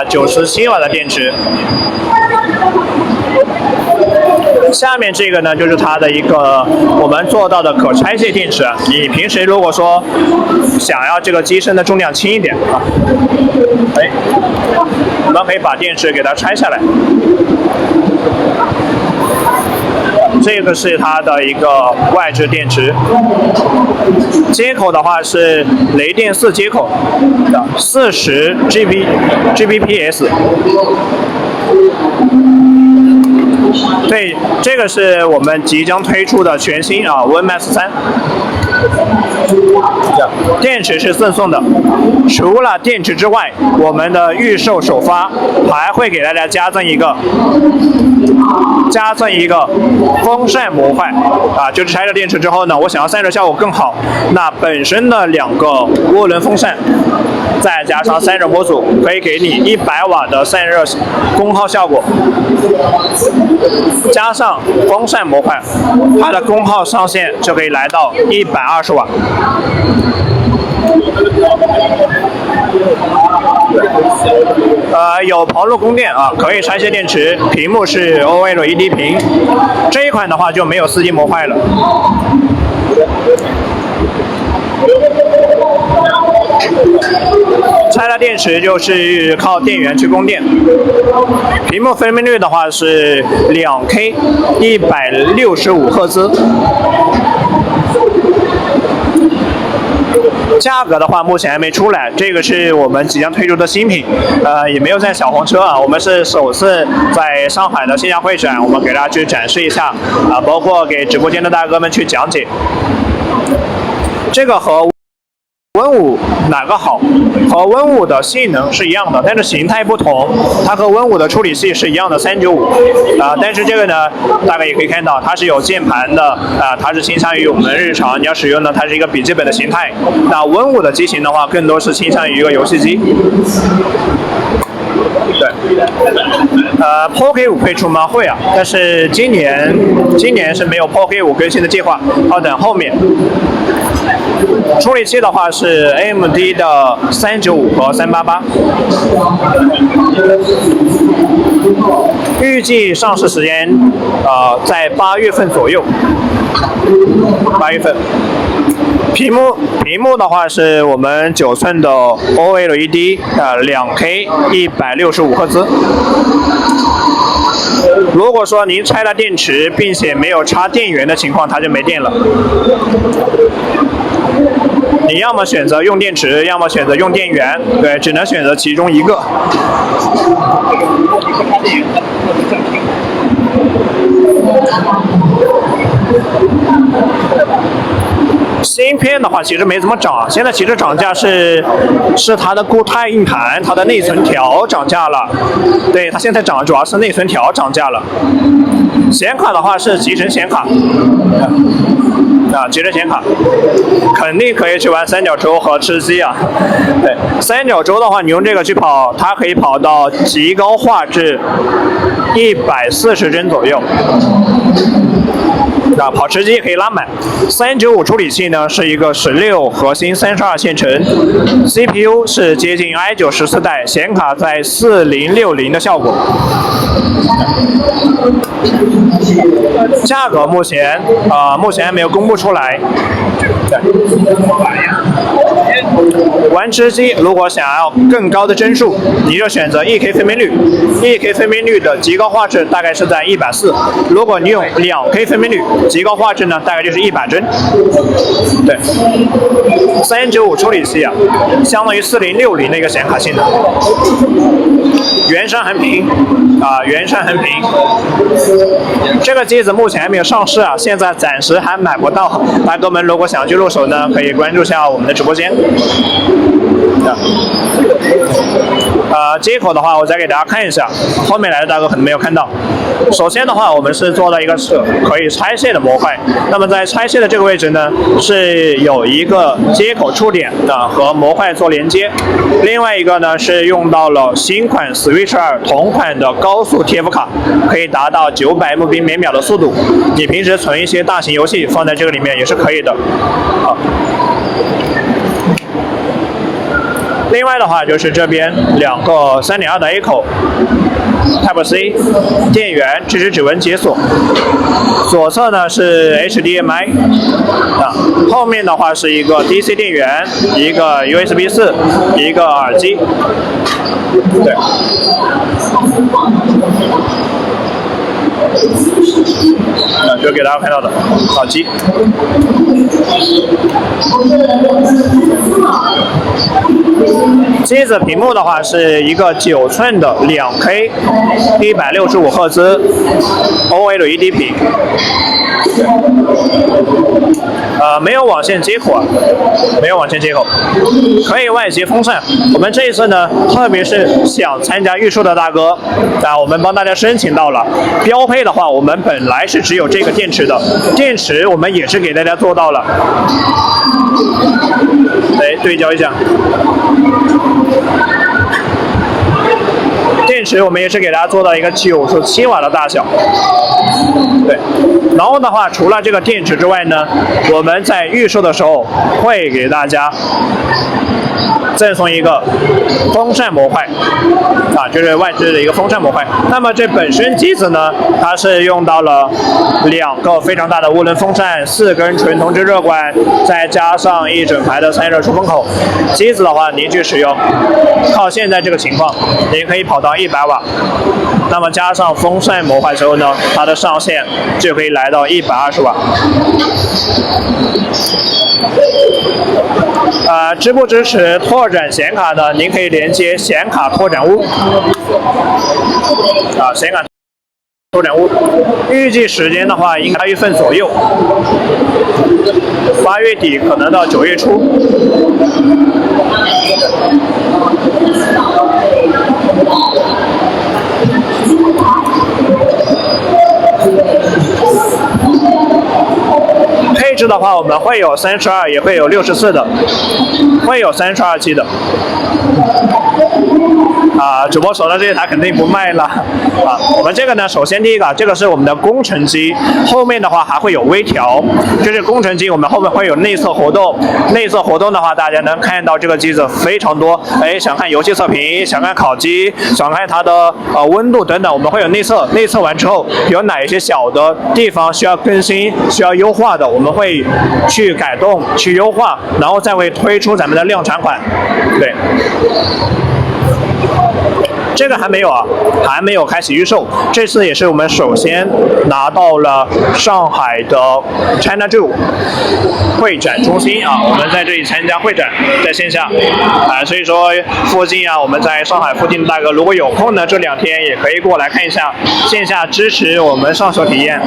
97瓦的电池。下面这个呢，就是它的一个我们做到的可拆卸电池。你平时如果说想要这个机身的重量轻一点啊，我们可以把电池给它拆下来。这个是它的一个外置电池，接口的话是雷电4接口的40 Gbps。对，这个是我们即将推出的全新WinMax 3。电池是赠送的，除了电池之外，我们的预售首发还会给大家加赠一个风扇模块啊，就是拆了电池之后呢，我想要散热效果更好，那本身的2个涡轮风扇，再加上散热模组，可以给你100瓦的散热功耗效果，加上风扇模块，它的功耗上限就可以来到120瓦。有跑路供电啊，可以拆卸电池，屏幕是 OLED 屏。这一款的话就没有4G 模块了。拆了电池就是靠电源去供电。屏幕分辨率的话是2K 165赫兹。价格的话目前还没出来，这个是我们即将推出的新品，也没有在小黄车啊，我们是首次在上海的线下会展，我们给大家去展示一下啊，包括给直播间的大哥们去讲解。这个和Win5哪个好？和Win5的性能是一样的，但是形态不同。它和Win5的处理器是一样的395啊，但是这个呢，大概也可以看到它是有键盘的啊，它是倾向于我们日常你要使用的，它是一个笔记本的形态。那Win5的机型的话，更多是倾向于一个游戏机。对，Pocket5会出吗？会啊，但是今年是没有 Pocket5更新的计划，要等后面。处理器的话是 AMD 的395和388，预计上市时间在8月份左右。8月份。屏幕的话是我们9寸的 OLED，2K 165赫兹。如果说您拆了电池，并且没有插电源的情况，它就没电了。你要么选择用电池，要么选择用电源，对，只能选择其中一个。芯片的话其实没怎么涨，现在其实涨价是它的固态硬盘，它的内存条涨价了。对，它现在涨主要是内存条涨价了。显卡的话是集成显卡，集成显卡，肯定可以去玩三角洲和吃鸡啊。对，三角洲的话，你用这个去跑，它可以跑到极高画质140帧左右。跑吃鸡可以拉满。395处理器呢是一个16核心32线程 ，CPU 是接近 i9 14代，显卡在4060的效果。价格目前还没有公布出来。玩吃鸡如果想要更高的帧数，你就选择 1K 分辨率，1K 分辨率的极高画质大概是在140，如果你用2K 分辨率，极高画质呢大概就是100帧。对，395处理器啊，相当于4060那个显卡性能。原生横屏啊，原生横屏。这个机子目前还没有上市啊，现在暂时还买不到。大哥们如果想去入手呢，可以关注一下我们的直播间。接口的话，我再给大家看一下，后面来的大哥可能没有看到。首先的话，我们是做了一个是可以拆卸的模块，那么在拆卸的这个位置呢，是有一个接口触点的和模块做连接，另外一个呢是用到了新款 Switch 2同款的高速 TF 卡，可以达到900 MB 每秒的速度。你平时存一些大型游戏放在这个里面也是可以的。好。另外的话就是这边2个3.2的 A 口 ，Type C， 电源支持指纹解锁，左侧呢是 HDMI， 后面的话是一个 DC 电源，一个 USB 4，一个耳机，对。就给大家看到的耳机。机子屏幕的话是一个9寸的2K 165赫兹 OLED 屏。没有网线接口啊，没有网线接口，可以外接风扇。我们这一次呢，特别是想参加预售的大哥，我们帮大家申请到了。标配的话，我们本来是只有这个电池的，电池我们也是给大家做到了。来对焦一下。电池我们也是给大家做到一个97瓦的大小，对。然后的话，除了这个电池之外呢，我们在预售的时候会给大家赠送一个风扇模块，就是外置的一个风扇模块。那么这本身机子呢，它是用到了2个非常大的涡轮风扇，4根纯铜制热管，再加上一整排的散热出风口。机子的话，您去使用，靠现在这个情况，您可以跑到100瓦。那么加上风扇模块之后呢，它的上限就可以来到120瓦。支不支持拓展显卡呢？您可以连接显卡拓展坞，显卡拓展坞，预计时间的话，应该8月份左右，8月底可能到9月初。配置的话，我们会有32，也会有64的，会有32G的。主播手上这些台肯定不卖了我们这个呢，首先第一个，这个是我们的工程机，后面的话还会有微调。就是工程机，我们后面会有内测活动。内测活动的话，大家能看到这个机子非常多。想看游戏测评，想看烤机，想看它的温度等等，我们会有内测。内测完之后，有哪一些小的地方需要更新、需要优化的，我们会去改动、去优化，然后再会推出咱们的量产款。对。这个还没有还没有开启预售。这次也是我们首先拿到了上海的 ChinaJoy 会展中心我们在这里参加会展，在线下所以说附近我们在上海附近的大哥如果有空呢，这2天也可以过来看一下，线下支持我们上手体验。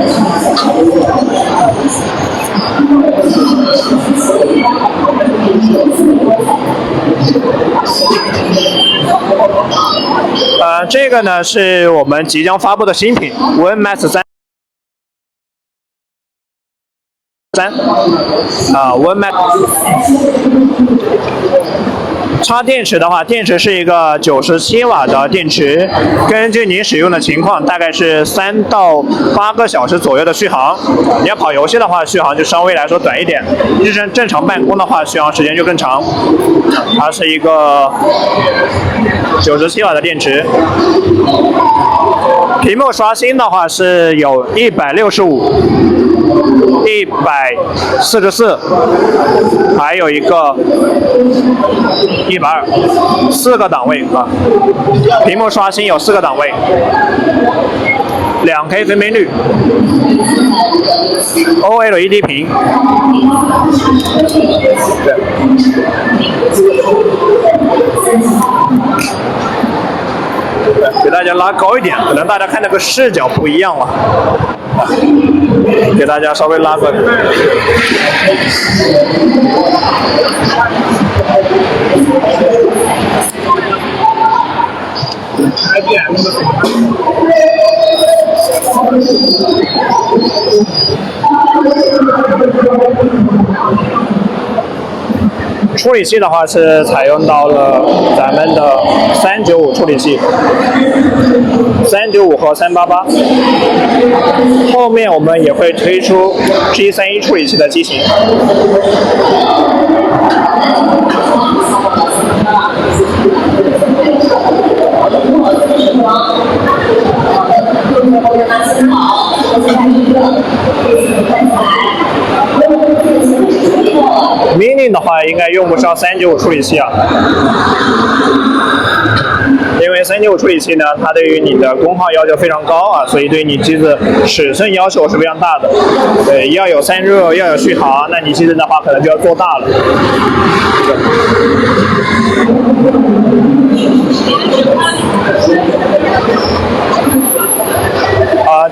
这个呢是我们即将发布的新品 WinMax 3。WinMax。插电池的话，电池是一个97瓦的电池，根据您使用的情况，大概是3到8个小时左右的续航。你要跑游戏的话，续航就稍微来说短一点；日常正常办公的话，续航时间就更长。它是一个97瓦的电池。屏幕刷新的话是有165、144，还有一个120，4个档位啊。屏幕刷新有4个档位，2K 分辨率 ，OLED 屏。给大家拉高一点，可能大家看那个视角不一样了，给大家稍微拉个。处理器的话是采用到了咱们的395处理器，395和388。后面我们也会推出 G31处理器的机型。Mini 的话应该用不上395处理器啊，因为395处理器呢，它对于你的功耗要求非常高啊，所以对你机子尺寸要求是非常大的。对，要有散热，要有续航，那你机子的话可能就要做大了。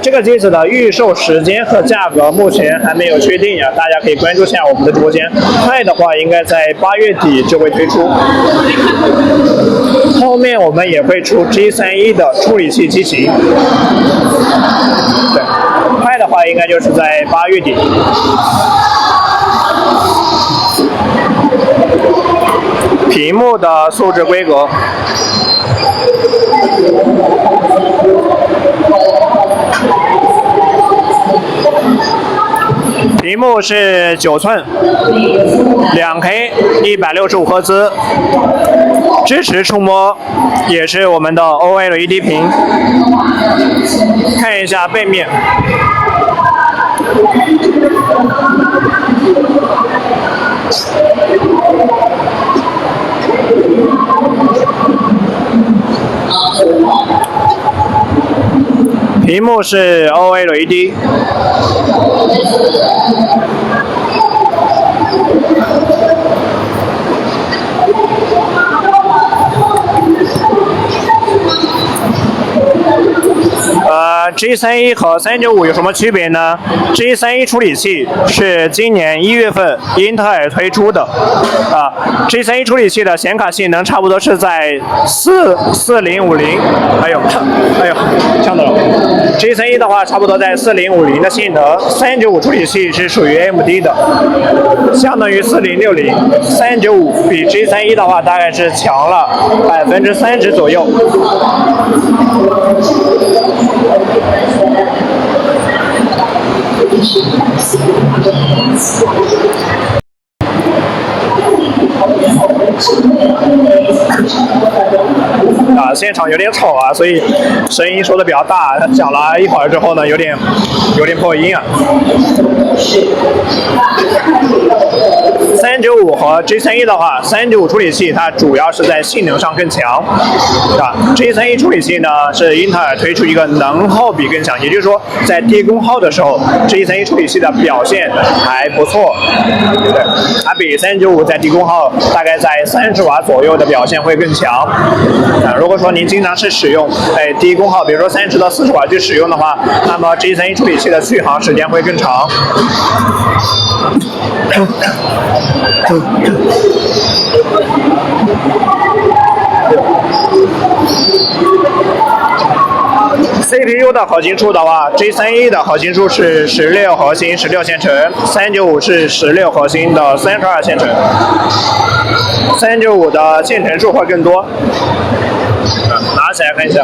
这个机子的预售时间和价格目前还没有确定啊，大家可以关注一下我们的直播间。快的话应该在8月底就会推出。后面我们也会出 G31的处理器机型。对，快的话应该就是在8月底。屏幕的素质规格。屏幕是9寸，2K 165赫兹，支持触摸，也是我们的 OLED 屏。看一下背面。屏幕是 OLED。G31和395有什么区别呢 ？G31处理器是今年1月份英特尔推出的，G31处理器的显卡性能差不多是在4050，哎呦，呛到了。G31的话差不多在4050的性能，395处理器是属于 AMD 的，相当于4060，395比 G31的话大概是强了30%左右。现场有点吵啊，所以声音说的比较大。讲了一会儿之后呢，有点破音啊。395和 G31的话，395处理器它主要是在性能上更强，G31处理器呢是英特尔推出一个能耗比更强，也就是说在低功耗的时候，G31处理器的表现还不错，对不对？它比395在低功耗大概在30瓦左右的表现会更强。如果说您经常是使用低功耗，比如说30到40瓦去使用的话，那么 G31处理器的续航时间会更长。CPU 的核心数的话 ，G31的核心数是16核心16线程，395是16核心的32线程，395的线程数会更多。拿起来看一下。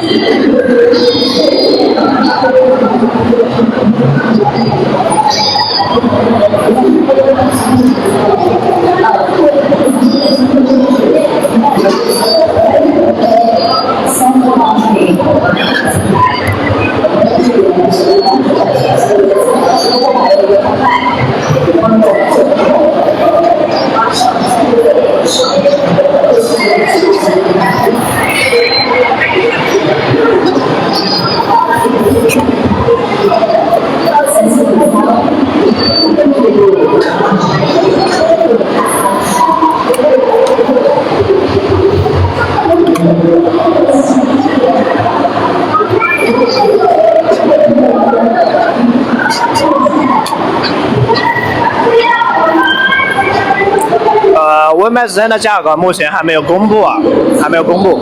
Win-Max 3的价格目前还没有公布啊，还没有公布，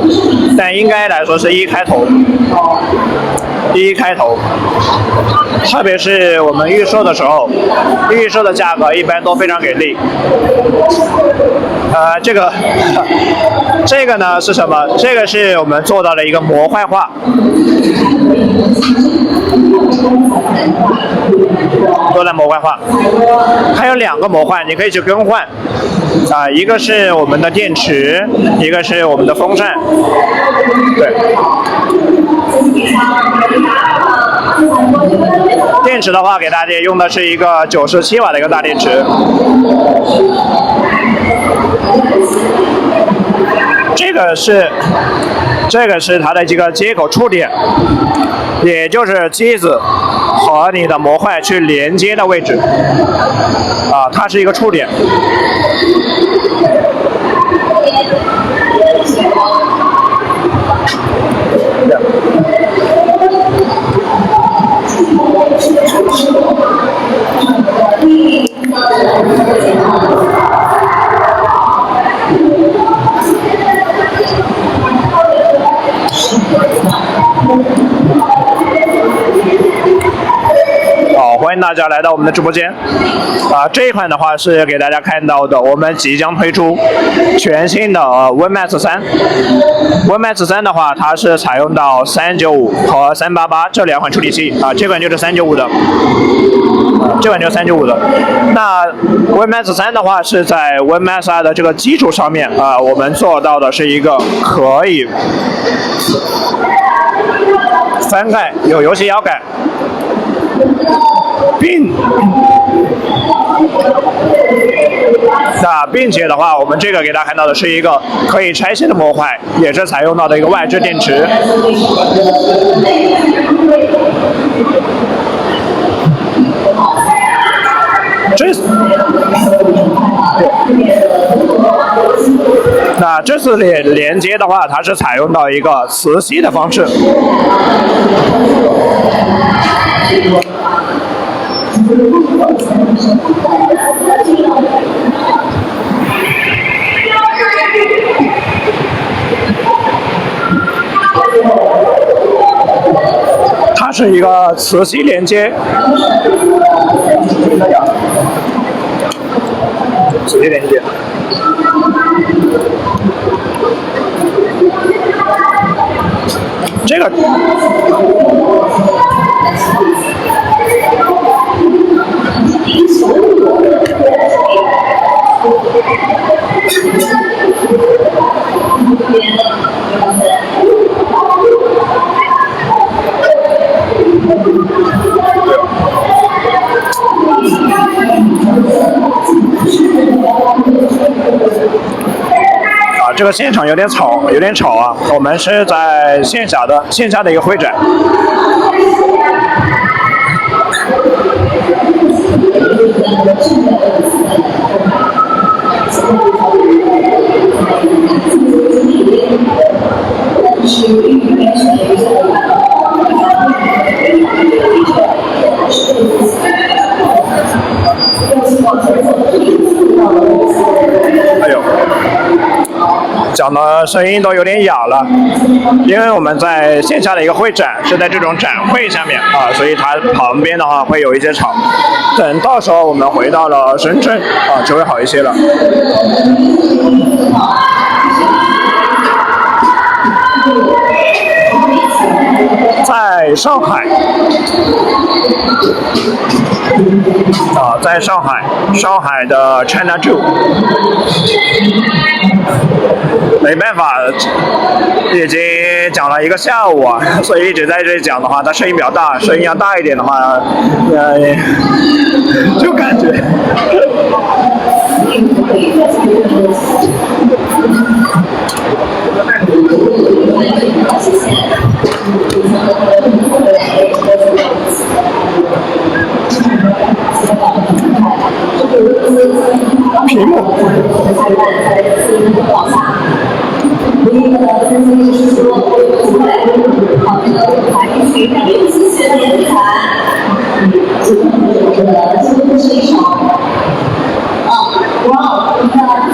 但应该来说是1开头，1开头。特别是我们预售的时候，预售的价格一般都非常给力。这个呢是什么？这个是我们做到了一个模块化，做了模块化，还有2个模块，你可以去更换。一个是我们的电池，一个是我们的风扇，对。电池的话，给大家用的是一个97瓦的一个大电池。这个是它的这个接口触点，也就是机子和你的模块去连接的位置。它是一个触点。欢迎大家来到我们的直播间。这一款的话是给大家看到的，我们即将推出全新的Win-Max 3。Win-Max 3的话，它是采用到395和388这2款处理器这款就是395的，这款就是395的。那 Win-Max 3的话是在 Win-Max 2的这个基础上面我们做到的是一个可以翻盖有游戏摇杆。并且的话，我们这个给大家看到的是一个可以拆卸的模块，也是采用到的一个外置电池。这次连接的话，它是采用到一个磁吸的方式。它是一个磁吸连接，磁吸连接。这个。这个现场有点吵啊！我们是在线下的一个会展。哎呦！讲的声音都有点哑了，因为我们在线下的一个会展是在这种展会下面所以它旁边的话会有一些吵。等到时候我们回到了深圳就会好一些了。在上海在上海的 China Zoo， 没办法，已经讲了一个下午所以一直在这里讲的话，它声音比较大，声音要大一点的话，就感觉。屏幕。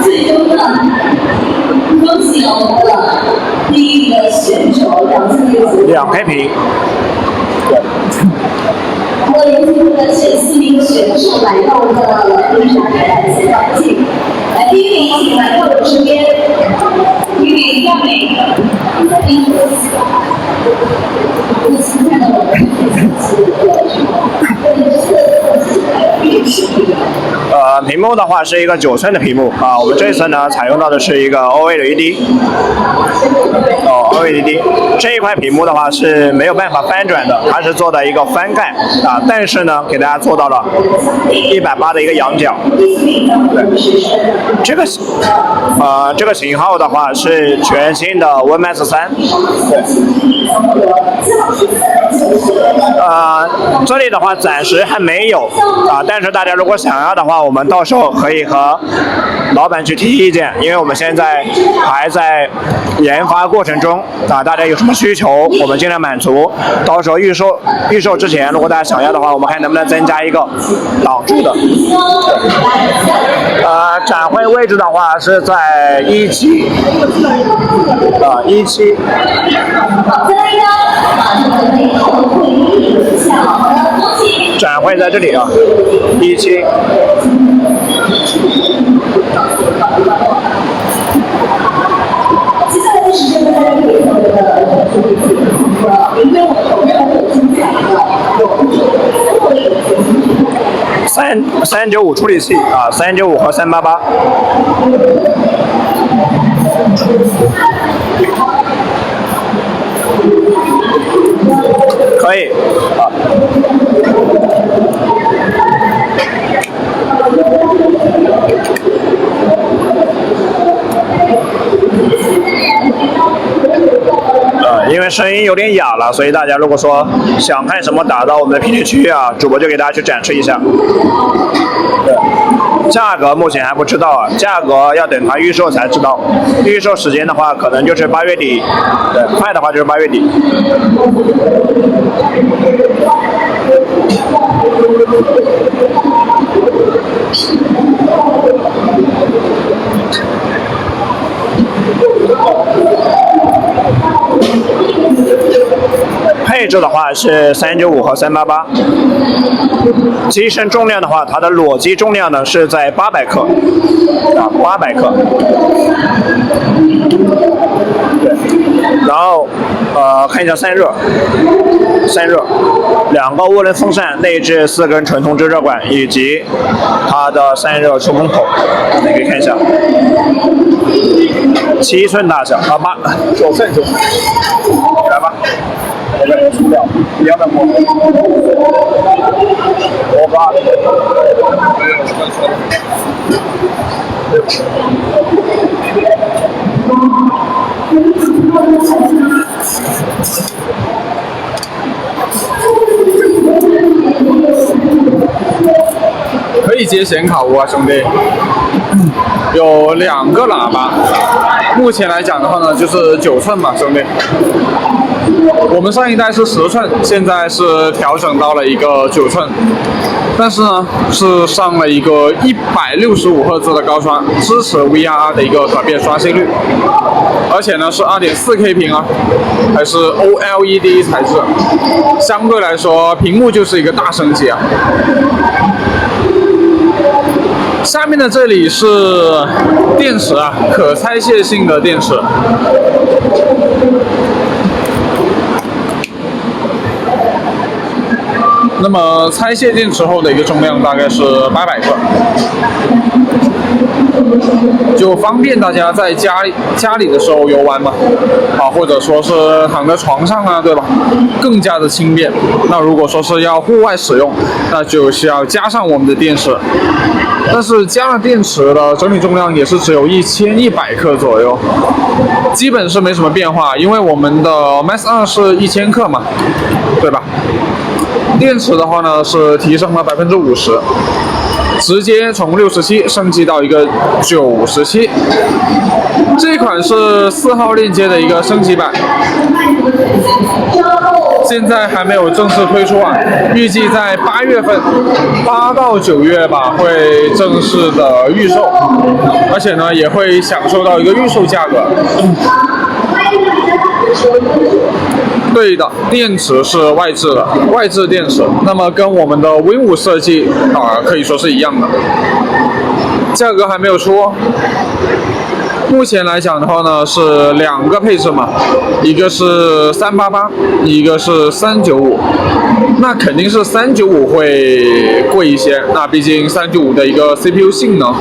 最终的 2K 屏。我有请我们的前4名选手来到我们的比赛台前道歉。来，第1名请来到我身边，第1名亚美，看到我们屏幕的话是一个9寸的屏幕啊，我们这次呢采用到的是一个 OLED。OLED 这一块屏幕的话是没有办法翻转的，它是做的一个翻盖啊，但是呢给大家做到了180的一个仰角。对，这个型号的话是全新的 OneMax 3。对。这里的话暂时还没有啊，但是大家如果想要的话，我们到时候可以和老板去提意见，因为我们现在还在研发过程中啊，大家有什么需求，我们尽量满足。到时候预售之前，如果大家想要的话，我们看能不能增加一个挡住的。展会位置的话是在17。17。展会在这里啊，17。接下来的时间呢，大家可以和我们的助理进行一个，因为我们有精彩的395处理器啊，395和388。可以啊。因为声音有点哑了，所以大家如果说想看什么打到我们的评论区啊，主播就给大家去展示一下。对，价格目前还不知道啊，价格要等它预售才知道。预售时间的话，可能就是8月底，对，快的话就是8月底。配置的话是395和388，机身重量的话，它的裸机重量呢是在800克，啊，800克。对，然后看一下散热，2个涡轮风扇，内置4根纯铜制热管，以及它的散热出风口，你可以看一下，7寸大小啊，9寸，来吧。我们出掉200模，我把可以接显卡坞啊，兄弟，有2个喇叭。目前来讲的话呢，就是9寸嘛，兄弟。我们上一代是10寸，现在是调整到了一个9寸，但是呢是上了一个165赫兹的高刷，支持 VRR 的一个可变刷新率，而且呢是 2.4K 屏啊，还是 OLED 材质，相对来说屏幕就是一个大升级啊。下面的这里是电池啊，可拆卸性的电池。那么拆卸电池后的一个重量大概是800克，就方便大家在家里的时候游玩嘛，啊，或者说是躺在床上啊，对吧？更加的轻便。那如果说是要户外使用，那就是要加上我们的电池。但是加了电池的整体重量也是只有1100克左右，基本是没什么变化，因为我们的 Max 2是1000克嘛，对吧？电池的话呢是提升了50%，直接从67升级到一个97。这款是4号链接的一个升级版，现在还没有正式推出啊，预计在8月份，8到9月吧会正式的预售，而且呢也会享受到一个预售价格。对的，电池是外置的，外置电池，那么跟我们的 Win5设计可以说是一样的。价格还没有出哦。目前来讲的话呢，是2个配置嘛，一个是388，一个是395。那肯定是395会贵一些，那毕竟395的一个 CPU 性能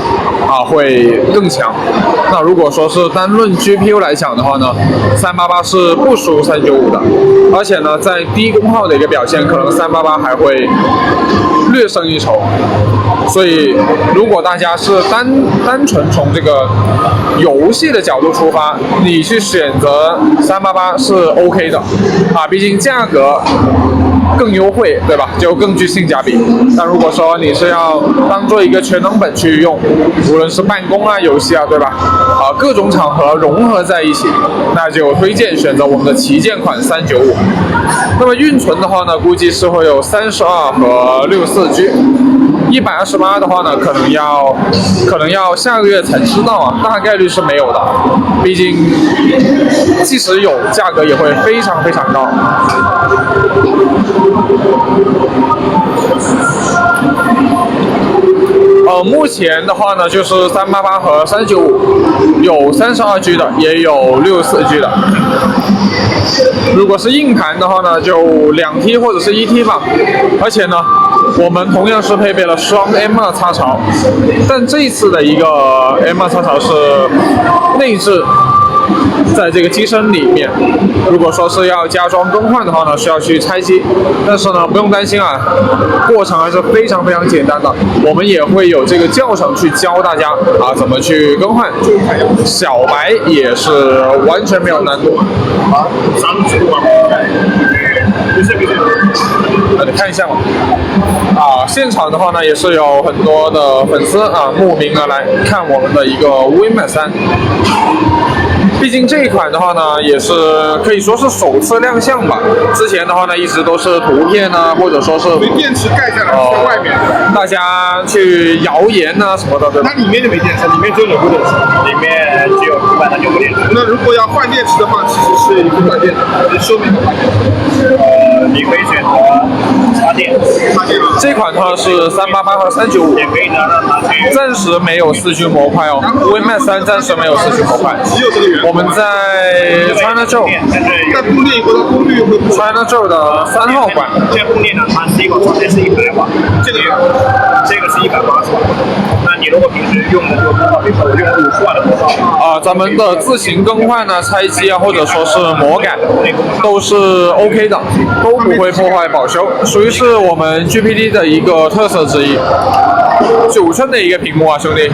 会更强。那如果说是单论 GPU 来讲的话呢，388是不输395的，而且呢，在低功耗的一个表现，可能388还会略胜一筹。所以，如果大家是单纯从这个游戏的角度出发，你去选择388是 OK 的毕竟价格更优惠，对吧？就更具性价比。但如果说你是要当做一个全能本去用，无论是办公游戏对吧？各种场合融合在一起，那就推荐选择我们的旗舰款395。那么运存的话呢，估计是会有32和64G。128的话呢，可能要下个月才知道大概率是没有的。毕竟，即使有，价格也会非常非常高。目前的话呢，就是388和395，有32G 的，也有64G 的。如果是硬盘的话呢，就2T 或者是1T 吧。而且呢，我们同样是配备了双 M2 插槽，但这一次的一个 M2 插槽是内置在这个机身里面。如果说是要加装更换的话呢，需要去拆机，但是呢不用担心过程还是非常非常简单的。我们也会有这个教程去教大家怎么去更换，小白也是完全没有难度。你看一下嘛，现场的话呢，也是有很多的粉丝慕名而来看我们的一个 Win5 3。毕竟这一款的话呢，也是可以说是首次亮相吧。之前的话呢，一直都是图片或者说是电池盖下来在外面，大家去谣言什么的，对吧？它里面就没电池，里面只有2部电池，里面只有1的9部电池。那如果要换电池的话，其实是一个换电的，说明你可以选择插电。这款的话是388和395，也可以呢让它去。暂时没有4G 模块Win5 3暂时没有4G 模块。只有这个原我们在 China Joe， 在供电以后，它功率会 China Joe 的3号馆。这供电呢，它是一个充电是100瓦，这个是180瓦。那你如果平时用的这个功耗，比如说我用50瓦的功耗咱们的自行更换拆机或者说是魔改都是 OK 的，都不会破坏保修，属于是我们 GPD 的一个特色之一。9寸的一个屏幕兄弟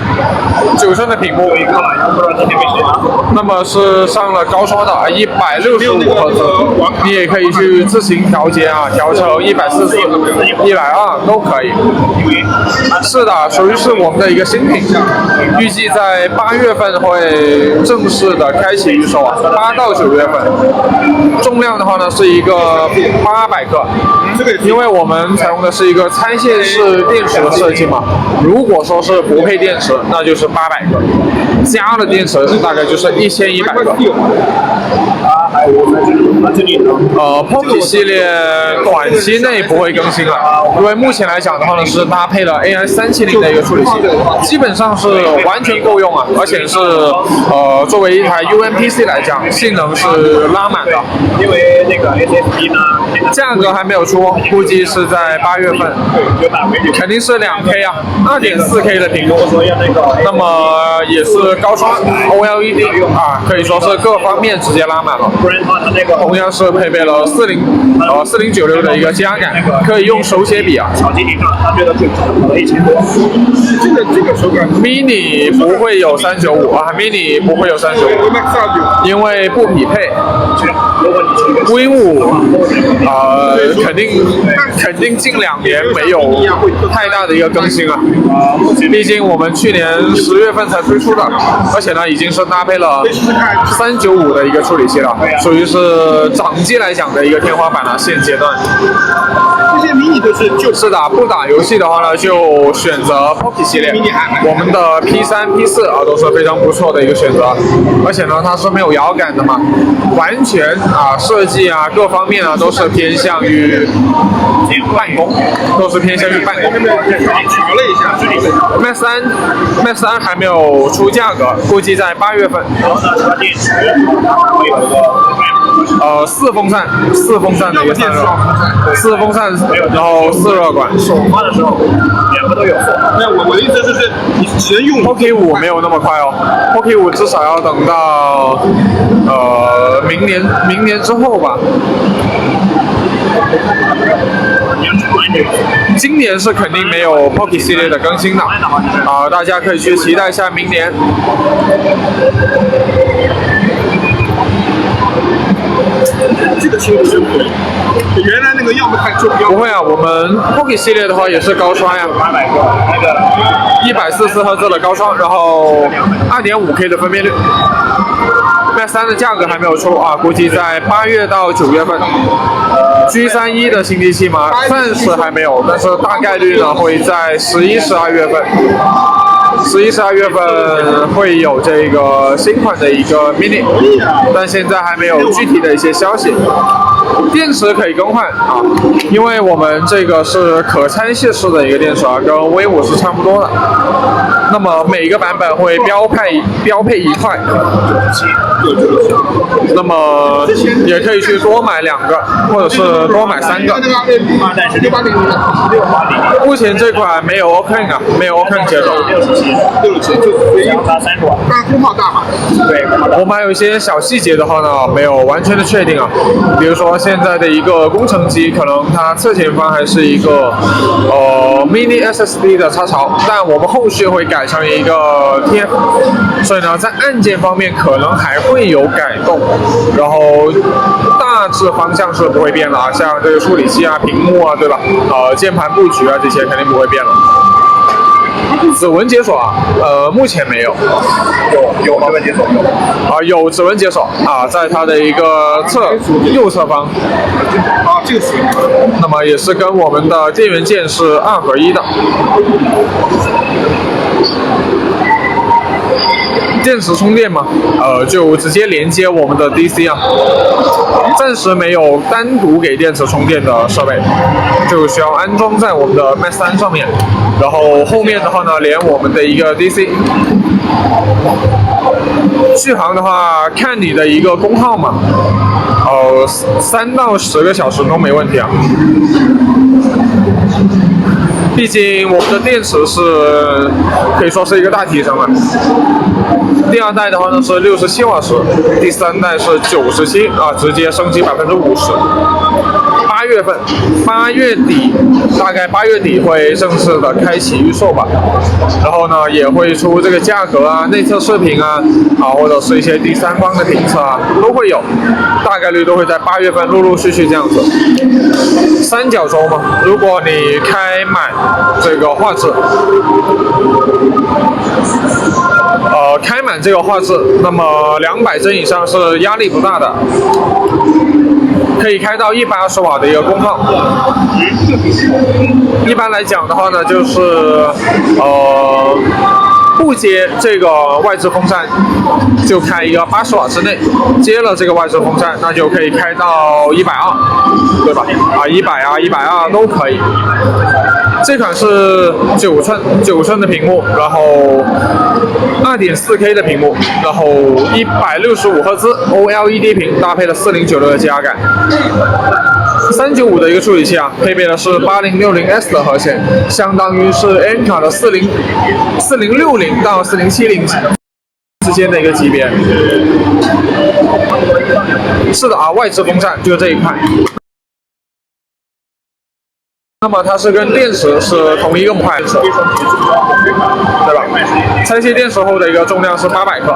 ，9寸的屏幕，那么是上了高刷的165赫兹，你也可以去自行调节调成144、120都可以。是的，属于是我们的一个新品，预计在8月份会正式的开启预售8到9月份。重量的话呢是一个800克，因为我们采用的是一个拆卸式电池的设计嘛。如果说是不配电池，那就是800克，加了电池大概就是1100克。POCO 系列短期内不会更新了，因为目前来讲的话呢，是搭配了 AI370的一个处理器，基本上是完全够用而且是作为一台 UMPC 来讲，性能是拉满的。因为那个 SSD 呢，价格还没有出，估计是在8月份，肯定是2K 2.4K 的屏幕，那么也是高刷 OLED 可以说是各方面直接拉满了。同样是配备了4096的一个加感，可以用手写笔小机顶上他觉得最跑了1000多。这个手感 ，mini 不会有395mini 不会有395，因为不匹配。Win5 肯定近2年没有太大的一个更新了，毕竟我们去年10月份才推出的，而且呢已经是搭配了395的一个处理器了，属于是掌机来讲的一个天花板了，现阶段。这些迷你都是是的，不打游戏的话呢，就选择 Pocky 系列。我们的 P3、P4啊都是非常不错的一个选择，而且呢它是没有摇杆的嘛，完全设计啊各方面啊都是偏向于办公，都是偏向于办公。调了一下Max 3还没有出价格，估计在8月份。然后呢，它电池会有一个四风扇的一个散热，四风扇，然后4热管。首发的时候2个都有货。那我的意思就是你只能用 Pocky 5没有那么快哦 ，Pocky 5至少要等到明年之后吧。今年是肯定没有 Pocky 系列的更新的大家可以去期待一下明年。这个轻度真不会，原来那个要么太重，不会啊，我们 Pocky 系列的话也是高刷呀800个那个，144赫兹的高刷，然后2.5K 的分辨率。Max 3的价格还没有出估计在8月到9月份。G31的新机器嘛，暂时还没有，但是大概率呢会在11、12月份。11、12月份会有这个新款的一个 mini， 但现在还没有具体的一些消息。电池可以更换因为我们这个是可拆卸式的一个电池跟 V5 是差不多的。那么每个版本会标配1块，那么也可以去多买2个，或者是多买3个。目前这款没有 Octane 没有 Octane 接口。67就唯一它3管，但功耗大嘛。对，我们还有一些小细节的话呢，没有完全的确定比如说现在的一个工程机，可能它侧前方还是一个mini SSD 的插槽，但我们后续会改成一个 TF， 所以呢，在按键方面可能还会有改动，然后大致方向是不会变了像这个处理器屏幕对吧？键盘布局这些肯定不会变了。指纹解锁目前没有。有指纹解锁有指纹解锁在它的一个右侧方。这个是。那么也是跟我们的电源键是2合1的。电池充电嘛，就直接连接我们的 DC 暂时没有单独给电池充电的设备，就需要安装在我们的 Max 3上面，然后后面的话呢，连我们的一个 DC。续航的话，看你的一个功耗嘛，3到10个小时都没问题毕竟我们的电池是可以说是一个大提升了。第2代的话呢是67瓦时，第3代是97直接升级50%。8月底，大概8月底会正式的开启预售吧。然后呢，也会出这个价格内测视频或者是一些第三方的评测都会有，大概率都会在8月份陆陆续续这样子。三角洲嘛，如果你开满这个画质，开满这个画质，那么200帧以上是压力不大的。可以开到120瓦的一个功耗。一般来讲的话呢，就是不接这个外置风扇，就开一个80瓦之内；接了这个外置风扇，那就可以开到120，对吧？100、120都可以。这款是9寸的屏幕，然后2.4K 的屏幕，然后165赫兹 OLED 屏，搭配了4096的机压感。395的一个处理器配备的是8060S 的核显，相当于是 N 卡的4060到4070之间的一个级别。是的外置风扇就是这一块。那么它是跟电池是同一个模块电池，对吧？拆卸电池后的一个重量是800克。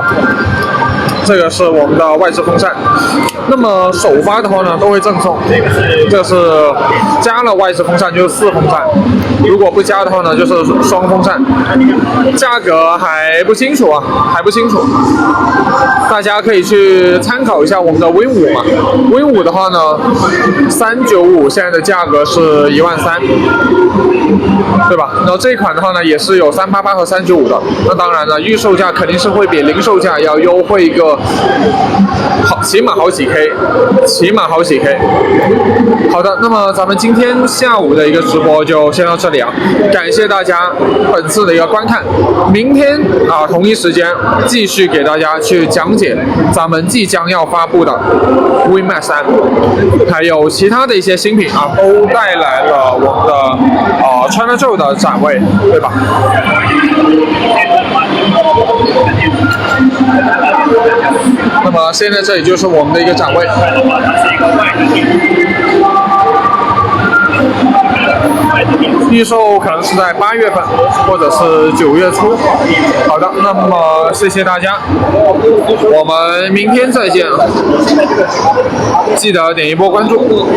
这个是我们的外置风扇。那么首发的话呢，都会赠送，这是加了外置风扇就是4风扇，如果不加的话呢，就是双风扇。价格还不清楚啊，还不清楚，大家可以去参考一下我们的 Win5嘛。Win5的话呢，395现在的价格是13000，对吧？然后这一款的话呢，也是有388和395的。那当然了，预售价肯定是会比零售价要优惠一个起码好几 K， 起码好几 K。好的，那么咱们今天下午的一个直播就先到这里啊，感谢大家本次的一个观看。明天啊同一时间继续给大家去讲解咱们即将要发布的 WinMax 3，还有其他的一些新品啊，都带来了我们的China Joe 的展位，对吧？那么现在这里就是我们的一个展位。预售可能是在8月份或者是9月初。好的，那么谢谢大家，我们明天再见，记得点一波关注。